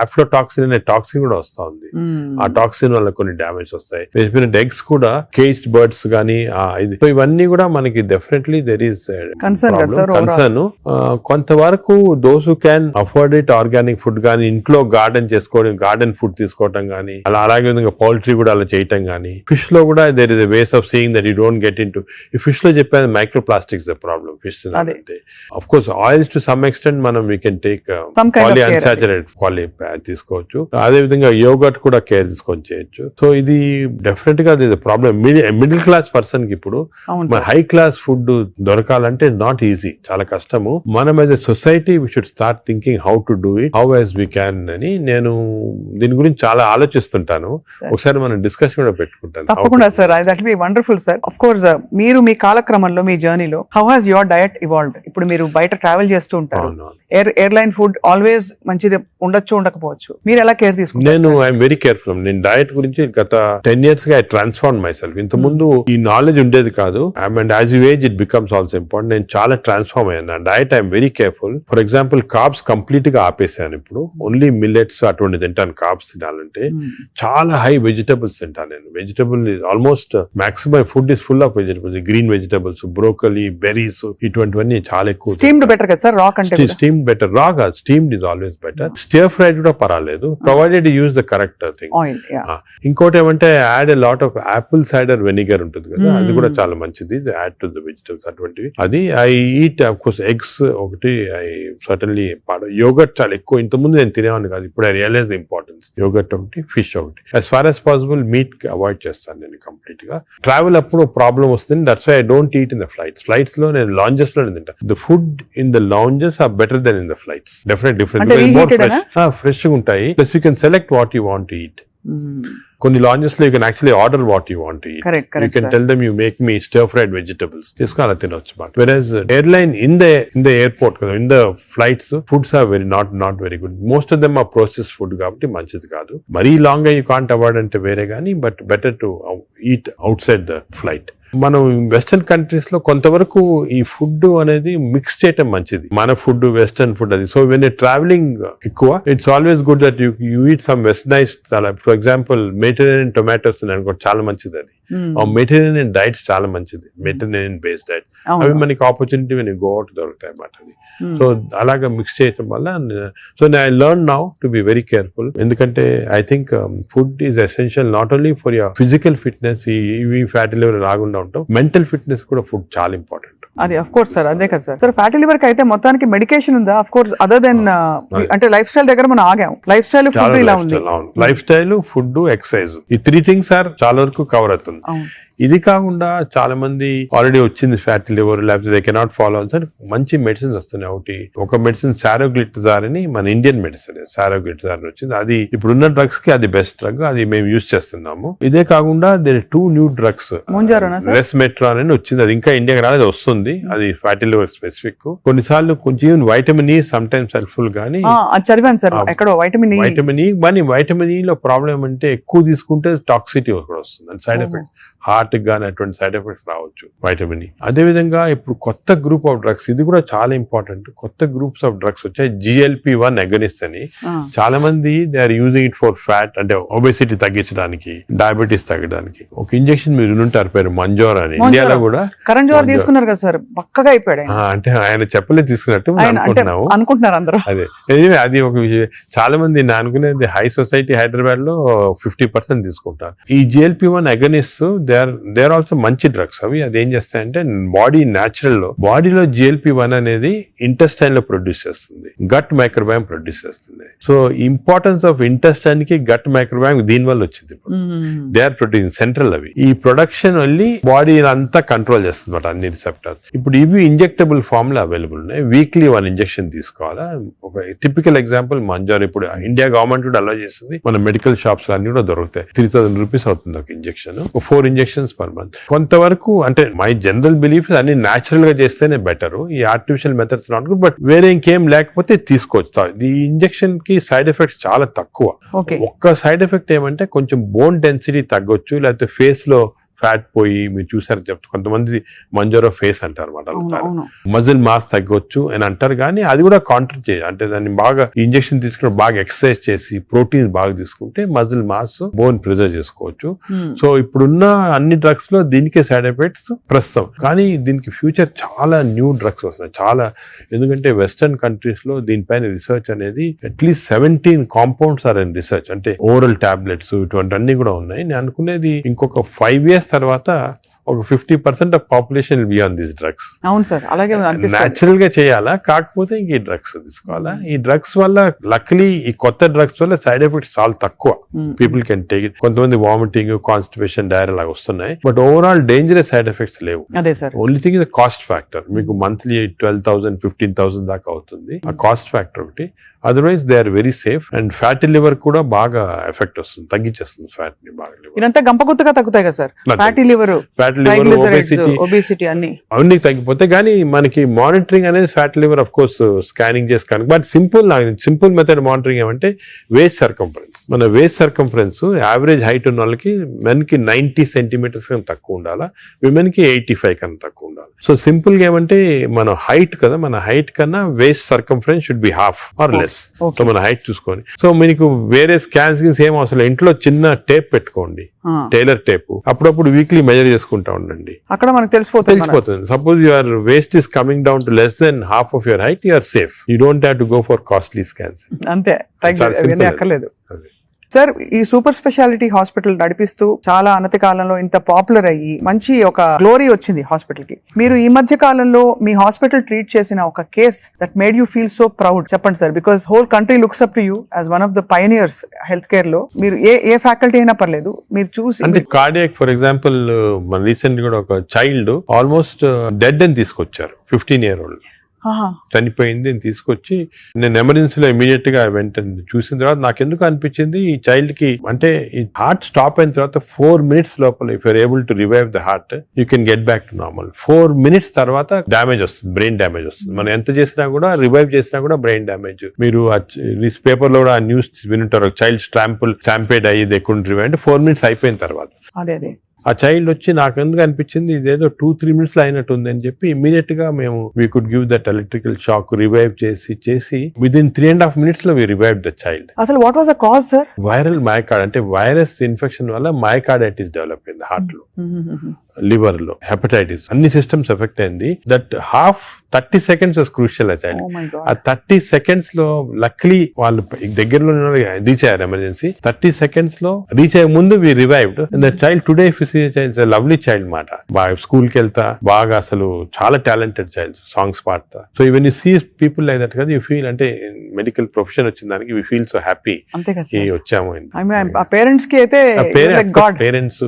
ఆఫ్లోటాక్సిన్ అనే టాక్సిన్ కూడా వస్తా ఉంది. ఆ టాక్సిన్ వల్ల కొన్ని డ్యామేజ్ వస్తాయి. ఎగ్స్ కూడా కేజ్డ్ బర్డ్స్ గానీ సో ఇవన్నీ కూడా మనకి డెఫినెట్లీ దెర్ ఈస్ కన్సర్న్. కొంతవరకు those who can afford it, organic food గానీ, ఇంట్లో గార్డెన్ చేసుకోవడం, గార్డెన్ ఫుడ్ తీసుకోవటం గానీ, అలాగే విధంగా పౌల్ట్రీ కూడా అలా చేయటం గానీ. ఫిష్ లో కూడా there is a ways of seeing that you don't get in to. ఈ ఫిష్ లో చెప్పేది మైక్రో ప్లాస్టిక్స్ ప్రాబ్లమ్ ఫిష్ అంటే. Of course oils to some extent మనం వీ కెన్ టేక్ పాలిఅన్సాచురేటెడ్ తీసుకోవచ్చు. అదే విధంగా యోగట్ కూడా కేర్ తీసుకొని చేయొచ్చు. సో ఇది డెఫినెట్ గా ప్రాబ్లం. మిడిల్ క్లాస్ పర్సన్ కి ఇప్పుడు హై క్లాస్ ఫుడ్ దొరకాలంటే నాట్ ఈజీ, చాలా కష్టము. మనం as a society we should start thinking how to do it, how as we can అని నేను దీని గురించి చాలా ఆలోచిస్తుంటాను. ఒకసారి మనం డిస్కషన్ కూడా పెట్టుకుంటాను. తప్పకుండా sir, that be wonderful sir. Of course మీరు మీ కాలక్రమంలో, మీ జర్నీలో how has your diet evolved? ఇప్పుడు మీరు బయట ట్రావెల్ చేస్తూ ఉంటారు, ఎయిర్లైన్ ఫుడ్ ఆల్వేస్ మంచిది ఉండొచ్చు, ఉండకపోవచ్చు, మీరు ఎలా కేర్ తీసుకుంటారు? నేను ఐఎమ్ వెరీ కేర్ఫుల్. నేను డయట్ గురించి గత 10 years గా ఐ ట్రాన్స్ఫార్మ్ మై సెల్ఫ్. ఇంత ముందు ఈ నాలెడ్జ్ ఉండేది కాదు, and as you age it becomes also important. నేను చాలా ట్రాన్స్ఫార్మ్ అయ్యాను. Diet I'm very careful. For example carbs complete గా ఆపేసాను. ఇప్పుడు ఓన్లీ మిల్లెట్స్ అటువంటి తింటాను. కార్బ్స్ తినాలంటే చాలా హై వెజిటబుల్స్ తింటాను నేను. Vegetable almost maximum food is full of vegetables, green vegetables, broccoli, berries, ఇటువంటివన్నీ చాలా ఎక్కువ. స్టీమ్డ్ బెటర్ కదా సార్, రా కంటే స్టీమ్ బెటర్. బాగా steamed is always better. Stir fried కూడా పర్వాలేదు, provided use the correct thing. Oil. ఇంకోటి ఏమంటే add a lot of Apple cider vinegar ఉంటుంది కదా, అది కూడా చాలా మంచిది, యాడ్ టు ద వెజిటబుల్స్ అటువంటివి. అది I eat of course eggs ఒకటి, ఐ సర్టన్లీ యోగర్ట్ చాలా ఎక్కువ. ఇంతకుముందు నేను తినేవాడిని కాదు, ఇప్పుడు I realise the importance. Yoghurt ఒకటి, ఫిష్ ఒకటి. As far as possible meat avoid చేస్తాను నేను కంప్లీట్ గా. ట్రావెల్ అప్పుడు ప్రాబ్లమ్ వస్తుంది, that's why I don't eat in the flights లో నేను లాంజెస్ లో తింటా. The food in the lounges are better than in the flights, definite different fresh ఉంటాయి. Plus you can select what you want to eat. కొన్ని lounges లో you can actually order what you want to eat. You can tell them you make me stir fried vegetables, తీసుకుని అలా తినొచ్చు. But versus airline in the airport కదా, in the flights foods are very not very good. Most of them are process food కాబట్టి మంచిది కాదు. మరీ long గా you can't avoid అంటే వేరే కానీ, but better to eat out side the flight. మనం వెస్టర్న్ కంట్రీస్ లో కొంతవరకు ఈ ఫుడ్ అనేది మిక్స్ చేయటం మంచిది, మన ఫుడ్ వెస్టర్న్ ఫుడ్ అది. సో వెన్ ట్రావెలింగ్ ఎక్కువ, it's always good that you eat some westernise. For example Mediterranean tomatoes అనుకో, చాలా మంచిది అది. మెడిటరేనియన్ డైట్స్ చాలా మంచిది, మెడిటరేనియన్ బేస్డ్ డైట్. అవి మనకి ఆపర్చునిటీ వెన్ గో అవుట్ దొరుకుతాయి అన్నమాట అది. సో అలాగా మిక్స్ చేయటం వల్ల, so I learn now to be very careful. ఎందుకంటే I think food is essential not only for your physical fitness, ఈ ఫ్యాటీ లివర్ రాకుండా ఉంటాం, మెంటల్ ఫిట్నెస్ కూడా ఫుడ్ చాలా ఇంపార్టెంట్. అది అఫ్ కోర్స్ సార్, అదే కదా సార్. ఫ్యాటీ లివర్ కి అయితే మొత్తానికి మెడికేషన్ ఉందా? అఫ్ కోర్స్ అదర్ దెన్ అంటే లైఫ్ స్టైల్ దగ్గర మనం ఆగాం. లైఫ్ స్టైల్ ఫుడ్ ఇలా ఉంది. లైఫ్ స్టైల్, ఫుడ్, ఎక్సర్సైజ్, ఈ 3 things ఆర్ చాలా వరకు కవర్ అవుతుంది. ఇది కాకుండా చాలా మంది ఆల్రెడీ వచ్చింది ఫ్యాటీ లివర్, లేకపోతే దే కెనాట్ ఫాలో అని మంచి మెడిసిన్స్ వస్తున్నాయి. ఒకటి ఒక మెడిసిన్ సారోగ్లిటజార్ అని, మన ఇండియన్ మెడిసిన్ సారోగ్లిటజార్ వచ్చింది. అది ఇప్పుడున్న డ్రగ్స్ కి అది బెస్ట్ డ్రగ్, అది మేము యూజ్ చేస్తున్నాము. ఇదే కాకుండా దేర్ 2 new drugs, రెస్మెట్రాన్ అని వచ్చింది, అది ఇంకా ఇండియాకి రాలేదు, వస్తుంది. అది ఫ్యాటీ లివర్ స్పెసిఫిక్. కొన్నిసార్లు కొంచెం vitamin E some times helpful గానీ, చదివాను సార్ ఎక్కడో వైటమిన్ ఈ. కానీ వైటమిన్ ఈ లో ప్రాబ్లం అంటే ఎక్కువ తీసుకుంటే టాక్సిటీ కూడా వస్తుంది, అండ్ సైడ్ ఎఫెక్ట్, హార్ట్ గానీ అటువంటి సైడ్ ఎఫెక్ట్స్ రావచ్చు వైటమిన్ ఈ. అదే విధంగా ఇప్పుడు కొత్త గ్రూప్ ఆఫ్ డ్రగ్స్, ఇది కూడా చాలా ఇంపార్టెంట్. కొత్త గ్రూప్స్ ఆఫ్ డ్రగ్స్ వచ్చాయి, GLP-1 అగనిస్ట్ అని. చాలా మంది they are using it for fat, అంటే ఒబెసిటీ తగ్గించడానికి, డయాబెటీస్ తగ్గడానికి. ఒక ఇంజెక్షన్ మీరు వినుంటారు, పేరు మంజోర్ అని. ఇండియాలో కూడా కరణ్ జోహర్ తీసుకున్నారు కదా సార్, పక్కగా అయిపోయాడు. అంటే ఆయన చెప్పలే తీసుకున్నట్టు అనుకుంటున్నారు అందరూ. అదే అది ఒక విషయం. చాలా మంది నేను అనుకునేది హై సొసైటీ హైదరాబాద్ లో 50% తీసుకుంటారు ఈ GLP-1 agonist. They are also మంచి డ్రగ్స్ అవి. అది ఏం చేస్తాయంటే బాడీ న్యాచురల్ లో, బాడీలో GLP-1 అనేది ఇంటెస్టైన్ లో ప్రొడ్యూస్ చేస్తుంది, గట్ మైక్రోబయామ్ ప్రొడ్యూస్ చేస్తుంది. సో ఇంపార్టెన్స్ ఆఫ్ ఇంటెస్టైన్ కి గట్ మైక్రోబయామ్ దీని వల్ల వచ్చింది. దే ఆర్ ప్రొడ్యూసింగ్ సెంట్రల్, అవి ఈ ప్రొడక్షన్ వెళ్ళి బాడీ అంతా కంట్రోల్ చేస్తుంది అన్నమాట, అన్ని రిసెప్టర్స్. ఇప్పుడు ఇవి ఇంజెక్టబుల్ ఫామ్ లో అవైలబుల్ ఉన్నాయి, వీక్లీ 1 ఇంజెక్షన్ తీసుకోవాలా. ఒక టిపికల్ ఎగ్జాంపుల్ మంజోర్, ఇప్పుడు ఇండియా గవర్నమెంట్ కూడా అలో చేస్తుంది, మన మెడికల్ షాప్స్ అన్ని కూడా దొరుకుతాయి. 3000 రూపీస్ అవుతుంది ఒక ఇంజెక్షన్, 4 ఇంజెక్షన్స్ పర్ మంత్. కొంతవరకు అంటే మై జనరల్ బిలీఫ్ అన్ని న్యాచురల్ గా చేస్తేనే బెటర్, ఈ artificial methods not good. But వేరే ఇంకేం లేకపోతే తీసుకోవచ్చు. ఈ ఇంజెక్షన్ కి సైడ్ ఎఫెక్ట్స్ చాలా తక్కువ. ఒక్క సైడ్ ఎఫెక్ట్ ఏమంటే కొంచెం బోన్ డెన్సిటీ తగ్గొచ్చు, లేకపోతే ఫేస్ లో ఫ్యాట్ పోయి, మీరు చూసారు చెప్తే కొంతమంది మంజోరో ఫేస్ అంటారు అన్నమాట, మజిల్ మాస్ తగ్గొచ్చు అని అంటారు. కానీ అది కూడా కాంట్రీ చేయాలి, అంటే దాన్ని బాగా ఇంజెక్షన్ తీసుకుని బాగా ఎక్సర్సైజ్ చేసి ప్రోటీన్స్ బాగా తీసుకుంటే మజిల్ మాస్, బోన్ ప్రిజర్వ్ చేసుకోవచ్చు. సో ఇప్పుడున్న అన్ని డ్రగ్స్ లో దీనికే సైడ్ ఎఫెక్ట్స్ ప్రస్తుతం. కానీ దీనికి ఫ్యూచర్ చాలా న్యూ డ్రగ్స్ వస్తున్నాయి చాలా. ఎందుకంటే వెస్టర్న్ కంట్రీస్ లో దీనిపైన రీసెర్చ్ అనేది at least 17 compounds are in research, అంటే ఓరల్ టాబ్లెట్స్ ఇటువంటి అన్ని కూడా ఉన్నాయి. నేను అనుకునేది ఇంకొక 5 years తర్వాత ఒక 50% of population will be on these drugs. అవును సార్, అలాగే న్యాచురల్ గా చేయాలా, కాకపోతే ఇంక ఈ డ్రగ్స్ తీసుకోవాలా. ఈ డ్రగ్స్ వల్ల లక్లీ ఈ కొత్త డ్రగ్స్ వల్ల సైడ్ ఎఫెక్ట్స్ చాలా తక్కువ, పీపుల్ కెన్ టేక్ ఇట్. కొంతమంది వామిటింగ్, కాన్స్టిపేషన్, డైరియా లాగా వస్తున్నాయి, but overall dangerous side effects లేవు. Only thing is cost factor. మీకు మంత్లీ 12,000 15,000 దాకా అవుతుంది, ఆ కాస్ట్ ఫ్యాక్టర్ ఒకటి. Otherwise they are very safe. And fatty liver కూడా బాగా ఎఫెక్ట్ వస్తుంది, తగ్గించేస్తుంది ఫ్యాట్ ని బాగా. ఇదంతా గంపగుత్తగా తగ్గుతాయి కదా సార్, ఫ్యాటీ లివర్, ఒబేసిటీ అన్ని తగ్గిపోతాయి. కానీ మనకి మానిటరింగ్ అనేది fatty liver of course scanning చేసి కనుక, బట్ సింపుల్ మెథడ్ మానిటరింగ్ ఏమంటే వేస్ట్ సర్కంఫరెన్స్. మన వేస్ట్ సర్కంఫరెన్స్ యావరేజ్ హైట్ ఉన్న వాళ్ళకి మెన్ కి 90 centimeters కన్నా తక్కువ ఉండాలా, విమెన్ కి 85 కన్నా తక్కువ ఉండాలి. సో సింపుల్ గా ఏమంటే మన హైట్ కదా, మన హైట్ కన్నా waist circumference should be half or less. So మన హైట్ చూసుకొని, సో మీకు వేరే స్కాన్స్ ఏం అవసరం, ఇంట్లో చిన్న టేప్ పెట్టుకోండి, టైలర్ టేప్, అప్పుడప్పుడు వీక్లీ మెజర్ చేసుకుంటా ఉండండి, అక్కడ మనకు తెలిసిపోతుంది. Suppose your waist is coming down to less than half of your height, you're safe. You don't have to go for costly scans. అంతే, అక్కర్లేదు. సార్, ఈ సూపర్ స్పెషాలిటీ హాస్పిటల్ నడిపిస్తూ చాలా అనతి కాలంలో ఇంత పాపులర్ అయ్యి మంచి ఒక గ్లోరీ వచ్చింది హాస్పిటల్ కి. మీరు ఈ మధ్య కాలంలో మీ హాస్పిటల్ ట్రీట్ చేసిన ఒక case that made you feel so proud చెప్పండి sir, because whole country looks up to you as one of the pioneers health care లో. మీరు ఏ ఫ్యాకల్టీ అయినా పర్లేదు, మీరు చూసి అంటే కార్డియాక్ ఫర్ ఎగ్జాంపుల్ మన రీసెంట్ కూడా ఒక చైల్డ్ ఆల్మోస్ట్ డెడ్ అని తీసుకొచ్చారు, 15 year old చనిపోయింది అని తీసుకొచ్చి నేను ఎమర్జెన్సీలో ఇమీడియట్ గా వెంటనే చూసిన తర్వాత నాకు ఎందుకు అనిపించింది ఈ చైల్డ్ కి, అంటే ఈ హార్ట్ స్టాప్ అయిన తర్వాత 4 minutes లోపల if you're able to revive the heart you can get back to normal. 4 minutes తర్వాత డ్యామేజ్ వస్తుంది, బ్రెయిన్ డ్యామేజ్ వస్తుంది. మనం ఎంత చేసినా కూడా, రివైవ్ చేసినా కూడా బ్రెయిన్ డ్యామేజ్. మీరు న్యూస్ పేపర్ లో కూడా ఆ న్యూస్ వినుంటారు, చైల్డ్ స్టాంపేడ్ అయ్యి ఎక్కువ రివైవ్ అంటే 4 minutes అయిపోయిన తర్వాత. అదే ఆ చైల్డ్ వచ్చి నాకు ఎందుకు అనిపించింది ఇదేదో 2-3 minutes లో అయినట్టు ఉంది అని చెప్పి ఇమీడియట్ గా మేము we could give that electrical shock, revive చేసి విదిన్ 3.5 minutes లో వి రివైవ్ ద చైల్డ్. అసలు what was the cause sir? Viral myocard, అంటే వైరస్ ఇన్ఫెక్షన్ వల్ల మయోకార్డైటిస్ డెవలప్ అయింది హార్ట్ లో, లివర్ లో, హెపటైటిస్, అన్ని సిస్టమ్స్ ఎఫెక్ట్ అయింది. That 30 seconds was crucial. ఆ చైల్డ్ ఆ 30 seconds లో లక్లీ వాళ్ళు దగ్గరలో రీచ్ అయ్యారు ఎమర్జెన్సీ. 30 seconds లో రీచ్ అయ్యే ముందు we revived. That child today child lovely child మాట, బాగా స్కూల్ కి వెళ్తా, బాగా అసలు చాలా టాలెంటెడ్ చైల్డ్, సాంగ్స్ పాడతా. So even you see people like that కదా, యూ ఫీల్ అంటే మెడికల్ ప్రొఫెషన్ వచ్చిన దానికి వీ ఫీల్ సో హ్యాపీ వచ్చాము. పేరెంట్స్ కి అయితే పేరెంట్స్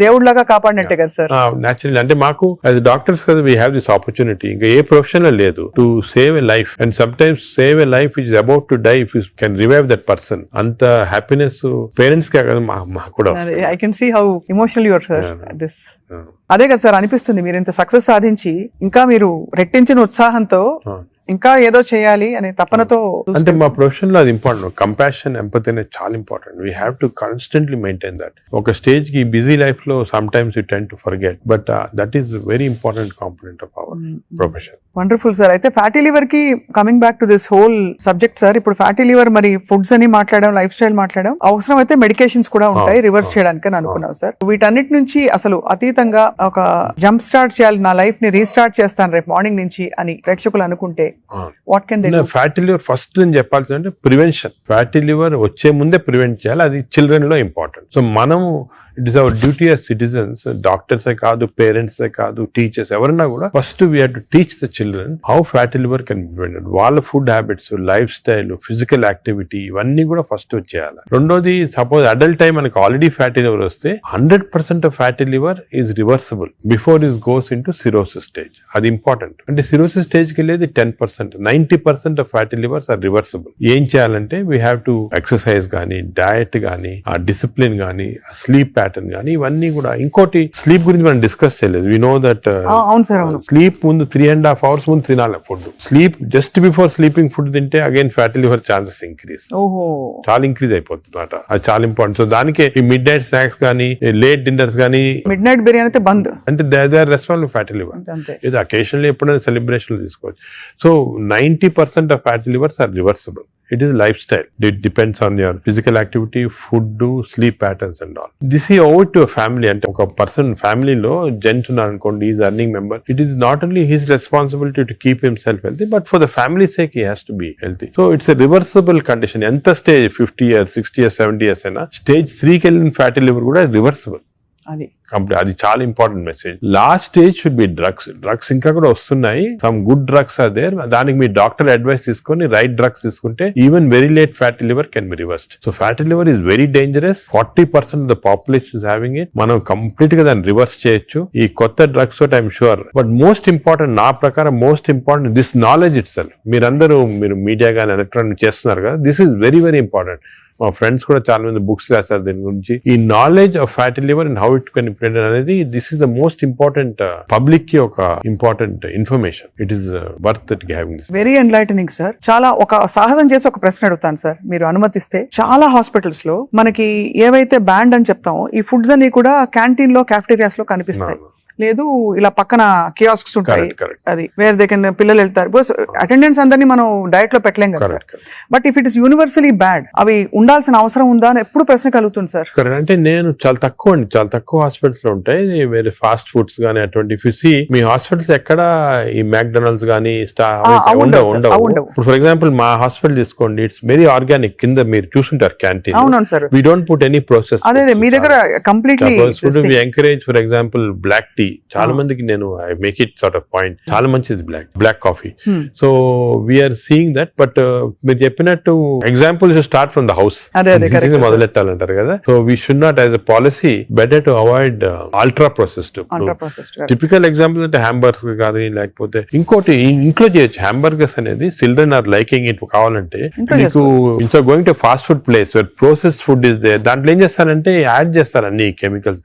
దేవుడిలాగా కాపాడినట్టే కదా సార్. న్యాచురల్ అంటే మాకు యాజ్ డాక్టర్స్ కదా వీ హ్యావ్ దిస్ ఆపర్చునిటీ, ఇంకా ఏ ప్రొఫెషన్ లో లేదు, to save a life. And sometimes save a life is about to die, if you can revive that person. అంత హ్యాపీనెస్ పేరెంట్స్ కే కదా మాకు కూడా. I can see how emotional you are sir this. అదే కదా sir అనిపిస్తుంది, మీరు ఇంత సక్సెస్ సాధించి ఇంకా మీరు రెట్టించిన ఉత్సాహంతో ఇంకా ఏదో చేయాలి అనే తపనతో. అంటే మా ప్రొఫెషన్ లో అది ఇంపార్టెంట్, కంపాషన్, ఎంపతి అనేది చాలా important. We have to constantly maintain that. ఒక స్టేజ్ కి బిజీ లైఫ్ లో some times you tend to forget, but that is very important component of our profession. Wonderful sir. అయితే fatty liver కి coming back to this whole subject sir, ఇప్పుడు fatty liver మరి foods అని మాట్లాడడం, life style మాట్లాడడం, అవసరం అయితే medications కూడా ఉంటాయి రివర్స్ చేయడానికి అని అనుకున్నాం సార్. వీటన్నిటి నుంచి అసలు అతీతంగా ఒక జంప్ స్టార్ట్ చేయాలి, నా లైఫ్ ని రీస్టార్ట్ చేస్తాను రేపు మార్నింగ్ నుంచి అని ప్రేక్షకులు అనుకుంటే what can they do? Fatty liver first నేను చెప్పాల్సిందంటే ప్రివెన్షన్. ఫ్యాటీ లివర్ వచ్చే ముందే ప్రివెంట్ చేయాలి, అది చిల్డ్రన్ లో ఇంపార్టెంట్. సో మనము it is our duty as citizens, డాక్టర్సే కాదు, పేరెంట్సే కాదు, టీచర్స్ ఎవరన్నా కూడా first we have to teach the children how fatty liver can be prevented. వాళ్ళ food habits, lifestyle, physical activity ఇవన్నీ కూడా ఫస్ట్ చేయాలి. రెండోది, సపోజ్ అడల్ట్ టైం మనకి ఆల్రెడీ ఫ్యాటీ లివర్ వస్తే 100% of fatty liver is reversible before is goes into cirrhosis stage. అది important. అంటే cirrhosis stage కి వెళ్ళేది 10%, 90% of fatty livers are reversible. ఏం చేయాలంటే వీ హ్యావ్ టు ఎక్సర్సైజ్ కానీ, డయట్ కానీ, ఆ డిసిప్లిన్ కానీ, స్లీప్ ప్యాటర్న్ కానీ, ఇవన్నీ కూడా. ఇంకోటి, స్లీప్ గురించి మనం డిస్కస్ చేయలేదు. వి నో దట్ స్లీప్ ముందు 3.5 hours ముందు తినాలి food. Sleep just before sleeping food తింటే again fatty liver chances increase, చాలా ఇంక్రీజ్ అయిపోతుంది అన్నమాట. అది చాలా ఇంపార్టెంట్. సో దానికి ఈ మిడ్ నైట్ స్నాక్స్ కానీ, లేట్ డిన్నర్స్ కానీ, మిడ్ నైట్ బిర్యానీ అయితే బంద్, అంటే they are responsible fatty liver. ఇది అకేషనల్లీ ఎప్పుడైనా సెలబ్రేషన్ తీసుకోవచ్చు. So 90% of fatty livers are reversible. It is lifestyle. It depends on your physical activity, food, sleep patterns and all. This is over to a family. And a person family lo gent unnarukondi, is earning member. It is not only his responsibility to keep himself healthy, but for the family's sake he has to be healthy. So it's a reversible condition. Enta stage 50 years, 60 years, 70 years aina stage 3 ki ellin fatty liver kuda reversible. అది చాలా important message. Last stage should be drugs ఇంకా కూడా వస్తున్నాయి. Some good drugs are there. దానికి మీ doctor advice తీసుకొని right drugs తీసుకుంటే even very late fatty liver can be reversed. So fatty liver is very dangerous. 40% of the population is having it. మనం complete గా దాన్ని రివర్స్ చేయొచ్చు ఈ కొత్త డ్రగ్స్ తోటి, I'm sure. But most important, నా ప్రకారం most important this knowledge it self. మీరు మీడియా కానీ ఎలక్ట్రానిక్ చేస్తున్నారు కదా, this is very very important. మా ఫ్రెండ్స్ కూడా చాలా మంది బుక్స్ రాశారు దీని గురించి. ఈ knowledge of fatty liver and how it can prevent అనేది, this is the most important public కి ఒక important information. It is worth it having this. Very enlightening sir. చాలా ఒక సాహసం చేసి ఒక ప్రశ్న అడుగుతాను సార్, మీరు అనుమతిస్తే. చాలా హాస్పిటల్స్ లో మనకి ఏవైతే బ్యాండ్ అని చెప్తామో ఈ ఫుడ్స్ అన్ని కూడా క్యాంటీన్ లో, క్యాఫ్టేరియాస్ లో కనిపిస్తాయి. లేదు ఇలా పక్కన కియాస్క్స్ ఉంటాయి, Correct, correct. అది వేర్ దే కెన్ పిల్లలు వెళ్తారు. బికాస్ అటెండెన్స్ అందరినీ మనం డయట్ లో పెట్టలేం కదా sir. Correct, but if it is universally bad, అవి ఉండాల్సిన అవసరం ఉందా అని ఎప్పుడు ప్రశ్న కలుగుతుంది సార్. కరెక్ట్. అంటే నేను చాలా తక్కువ హాస్పిటల్స్ లో ఉంటాయి వేరే ఫాస్ట్ ఫుడ్స్ గానీ అటువంటి ఫిసి. మీ హాస్పిటల్స్ ఎక్కడ ఈ మ్యాక్డొనాల్డ్స్ గానీ ఉండవు sir, ఉండవు. ఉండవు. ఇప్పుడు ఫర్ ఎగ్జాంపుల్ మా హాస్పిటల్ తీసుకోండి, ఇట్స్ వెరీ ఆర్గానిక్. కింద మీరు చూసుంటారు క్యాంటీన్, అవునవును sir. We don't put any process. అదే మీ దగ్గర completely we encourage. For example black tea, చాలా మందికి నేను I make it sort of point, చాలా మంచిది black coffee. So we are seeing that. But మీరు చెప్పినట్టు example start from the house మొదలెట్టాలంటారు కదా. So we should not as a policy better to avoid ultra processed. Typical example అంటే hamburger కానీ, లేకపోతే ఇంకోటి ఇంట్లో చేయొచ్చు. హ్యాంబర్గర్స్ అనేది చిల్డ్రన్ ఆర్ లైకింగ్ ఇట్. కావాలంటే మీకు ఇంట్లో going to fast food place where processed food is there, దాంట్లో ఏం చేస్తారంటే యాడ్ చేస్తారు అన్ని కెమికల్స్.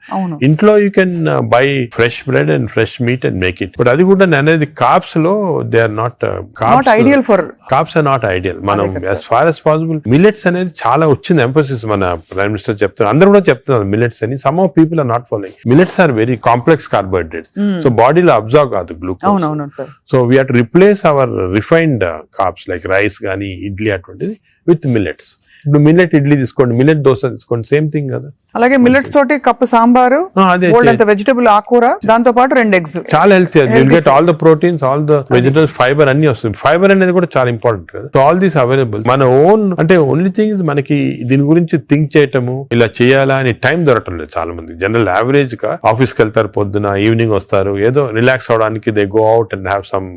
ఇంట్లో you can buy fresh bread and fresh meat and make it. But అది కూడా అనేది కార్బ్స్ లో they are not ideal for carbs are not ideal. మనం as far as possible millets అనేది చాలా వచ్చింది ఎంఫోసిస్. మన ప్రైమ్ మినిస్టర్ చెప్తున్నారు, అందరూ కూడా చెప్తున్నారు మిల్లెట్స్ అని. Some of people are not following. Millets are very complex carbohydrates, so బాడీలో అబ్జర్వ్ కాదు glucose. So we have to replace our refined carbs like rice కానీ ఇడ్లీ అటువంటిది విత్ మిల్లెట్స్. ఇప్పుడు మిల్లెట్ ఇడ్లీ తీసుకోండి, మిల్లెట్ దోశ తీసుకోండి, సేమ్ థింగ్ కదా. అలాగే మిల్లెట్స్ తోటి కప్పు సాంబారు, వెజిటబుల్ ఆకుకూర, దాంతో పాటు 2 eggs, చాలా healthy. You'll get all the proteins, all the vegetables, fibre అన్ని వస్తుంది. ఫైబర్ అనేది కూడా చాలా ఇంపార్టెంట్ కదా. So all these available. మన ఓన్ అంటే ఓన్లీ థింగ్ మనకి దీని గురించి థింక్ చేయటము, ఇలా చేయాలా అని టైం దొరకటం లేదు చాలా మంది. జనరల్ యావరేజ్ గా ఆఫీస్ కి వెళ్తారు, పొద్దున ఈవినింగ్ వస్తారు, ఏదో రిలాక్స్ అవడానికి they go out and have some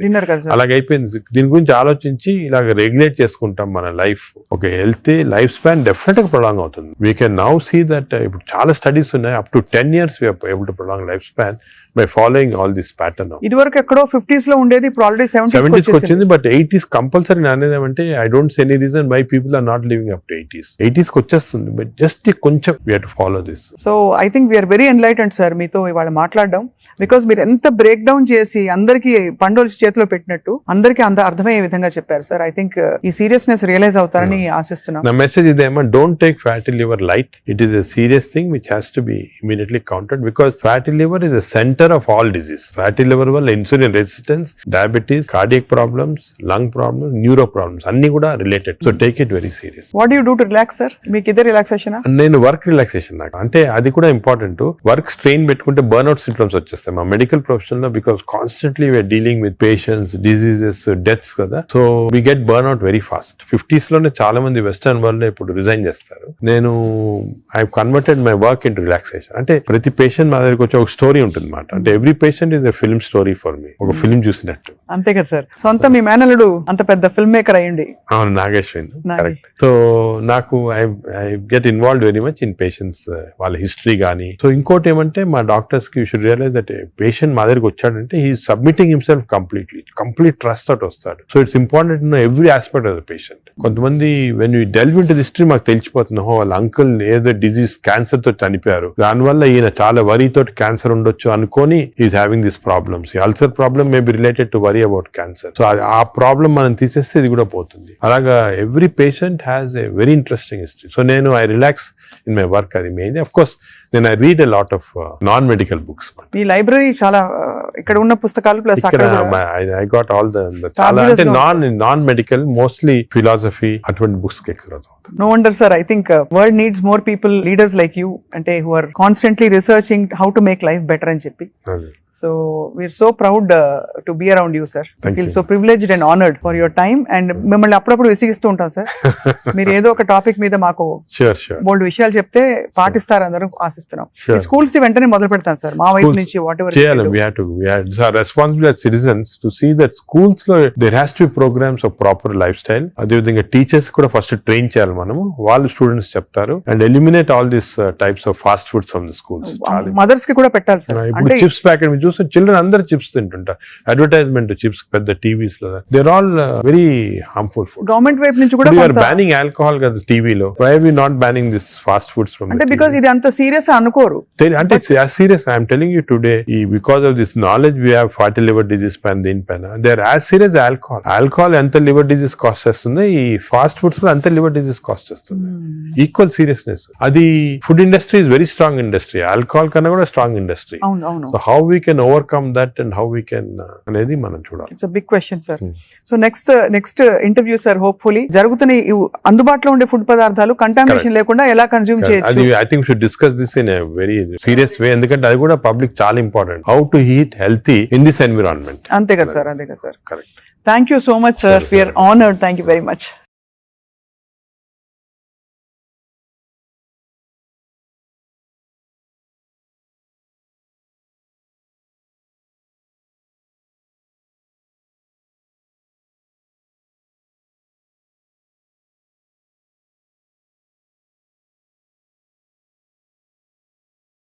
dinner. అలాగే అయిపోయింది. దీని గురించి ఆలోచించి ఇలాగ రెగ్యులేట్ చేసుకుంటాం మన లైఫ్. ఒక హెల్తీ లైఫ్ స్పాన్ డెఫినెట్ గా ప్రొలాంగ్ అవుతుంది. We can now see that ఇప్పుడు చాలా స్టడీస్ ఉన్నాయి, up to 10 years we are able to prolong lifespan by following all this pattern. ఇది వరకు ఎక్కడో 50s లో ఉండేది, ఇప్పుడు ఆల్రెడీ 70s వచ్చింది. బట్ 80s కంపల్సరీ అనేది అంటే I don't see any reason why people are not living up to 80s కి వచ్చేస్తుంది. బట్ జస్ట్ కొంచెం we have to follow this. So I think we're very enlightened sir మీతో ఇవాళ మాట్లాడడం. Because మీరు ఎంత బ్రేక్ డౌన్ చేసి అందరికి పండుగ చేతిలో పెట్టినట్టు అందరికి అర్థమయ్యే విధంగా చెప్పారు సార్. ఐ థింక్ ఈ సీరియస్నెస్ రియలైజ్ అవుతారని ఆశిస్తున్నాం. నా మెసేజ్ ఇదేమో, don't take fatty liver light. It is a serious thing which has to be immediately countered, because fatty liver is a center of all disease. Fatty liver వల్ల insulin resistance, diabetes, cardiac problems, lung problems, neuro problems అన్ని కూడా related. So take it very serious. What do you do to relax sir? మీకు ఇదే relaxation? నేను work relaxation నాకు అంటే అది కూడా ఇంపార్టెంట్. వర్క్ స్ట్రెయిన్ పెట్టుకుంటే బర్న్అవుట్ సింప్టమ్స్ వచ్చేస్తాయి మా మెడికల్ ప్రొఫెషన్ లో. Because constantly we are dealing with patients, diseases, deaths కదా. So we get burnout very fast. 50s లోనే చాలా మంది వెస్టర్న్ వరల్డ్ లో ఇప్పుడు రిజైన్ చేస్తారు. నేను I converted my work into relaxation. అంటే ప్రతి పేషెంట్ మా దగ్గరికి వచ్చి ఒక స్టోరీ ఉంటుంది అన్నమాట. అంటే every patient is a film story for me. ఒక ఫిల్మ్ చూసినట్టు. అంతే కదా సార్. సొంత మీ మేనల్లుడు అంత పెద్ద ఫిల్మ్ మేకర్ అయ్యండి. అవును, నాగేశ్వరి. కరెక్ట్. సో నాకు I get involve very much in patients, వాళ్ళ హిస్టరీ కానీ. సో ఇంకోటి ఏమంటే మా డాక్టర్స్ కి you should realize that patient మా దగ్గరికి వచ్చాడంటే he submitting himself complete trust తోటి వస్తాడు. So it's important to know every aspect of the patient. కొంతమంది when you delve into the history మాకు తెలిసిపోతుంది, వాళ్ళ అంకుల్ ఏదో డిజీజ్ క్యాన్సర్ తో చనిపోయారు, దానివల్ల ఈయన చాలా వరీ తోటి క్యాన్సర్ ఉండొచ్చు అనుకొని is having this problems. Ulcer problem may be related to worry about cancer. So ఆ ప్రాబ్లమ్ మనం తీసేస్తే ఇది కూడా పోతుంది. అలాగా every patient has a very interesting history. So నేను I relax in my work. అది మెయిన్. అఫ్ కోర్స్ నేను I read a lot of non medical books. ఈ లైబ్రరీ చాలా ఇక్కడ ఉన్న పుస్తకాలు plus I got all the చాలా అంటే నాన్ మెడికల్, మోస్ట్లీ ఫిలాసఫీ అటువంటి బుక్స్ ఎక్కువ. No wonder sir, I think world needs more people, leaders like you, ante who are constantly researching how to make life better అని చెప్పి. So we're so proud to be around you sir. I feel so privileged and honored for your time. And మిమ్మల్ని అప్పుడప్పుడు విసిగిస్తూ ఉంటాం sir. మీరు ఏదో ఒక topic మీద మాకు బోల్డ్ విషయాలు చెప్తే పాటిస్తారు అందరూ ఆశిస్తున్నాం. ఈ స్కూల్స్ వెంటనే మొదలు పెడతాం సార్ మా వైపు నుంచి. What ever we are responsible as citizens to see that schools lo there has to be programs of proper lifestyle. అదే విధంగా టీచర్స్ కూడా ఫస్ట్ ట్రైన్ చేయాలి మనము. వాళ్ళు స్టూడెంట్స్ చెప్తారు and eliminate all this types of fast foods from the schools. Mothers కి కూడా పెట్టాలి సార్. ఇప్పుడు చిప్స్ ప్యాకెట్ మీరు చూస్తే చిల్డ్రన్ అందరూ చిప్స్ తింటుంటారు. అడ్వర్టైజ్మెంట్ చిప్స్ పెద్ద టీవీస్ లో, they are all very harmful food. Government వైపు నుంచి కూడా we are banning alcohol కదా టీవీలో. why are we not banning this fast foods from? అంటే బికాజ్ ఇది అంత సీరియస్ సీరియస్ అనుకోరు. అంటే serious I'm telling you today ఈ because of this knowledge we have fatty liver disease పైన దీనిపైన they are as serious alcohol ఎంత liver disease cause చేస్తుంది, ఈ ఫాస్ట్ ఫుడ్స్ లో అంత లివర్ డిజీస్ కాస్ట్ చేస్తుంది. Equal seriousness. అది food industry is very strong industry, alcohol కన్నా కూడా strong industry. So how we can overcome that and how we can అనేది మనం చూడాలి. It's big question sir. So next interview sir, hopefully జరుగుతున్న ఈ అందుబాటులో ఉండే ఫుడ్ పదార్థాలు కంటామినేషన్ లేకుండా ఎలా కన్జ్యూమ్ చేయొచ్చు. అది I think should discuss this in a very serious way, ఎందుకంటే అది కూడా పబ్లిక్ చాలా important. How to eat healthy in this environment. అంతే కదా సార్, అంతే కదా sir. Correct. Thank you so much sir, we're honoured. Thank you very much.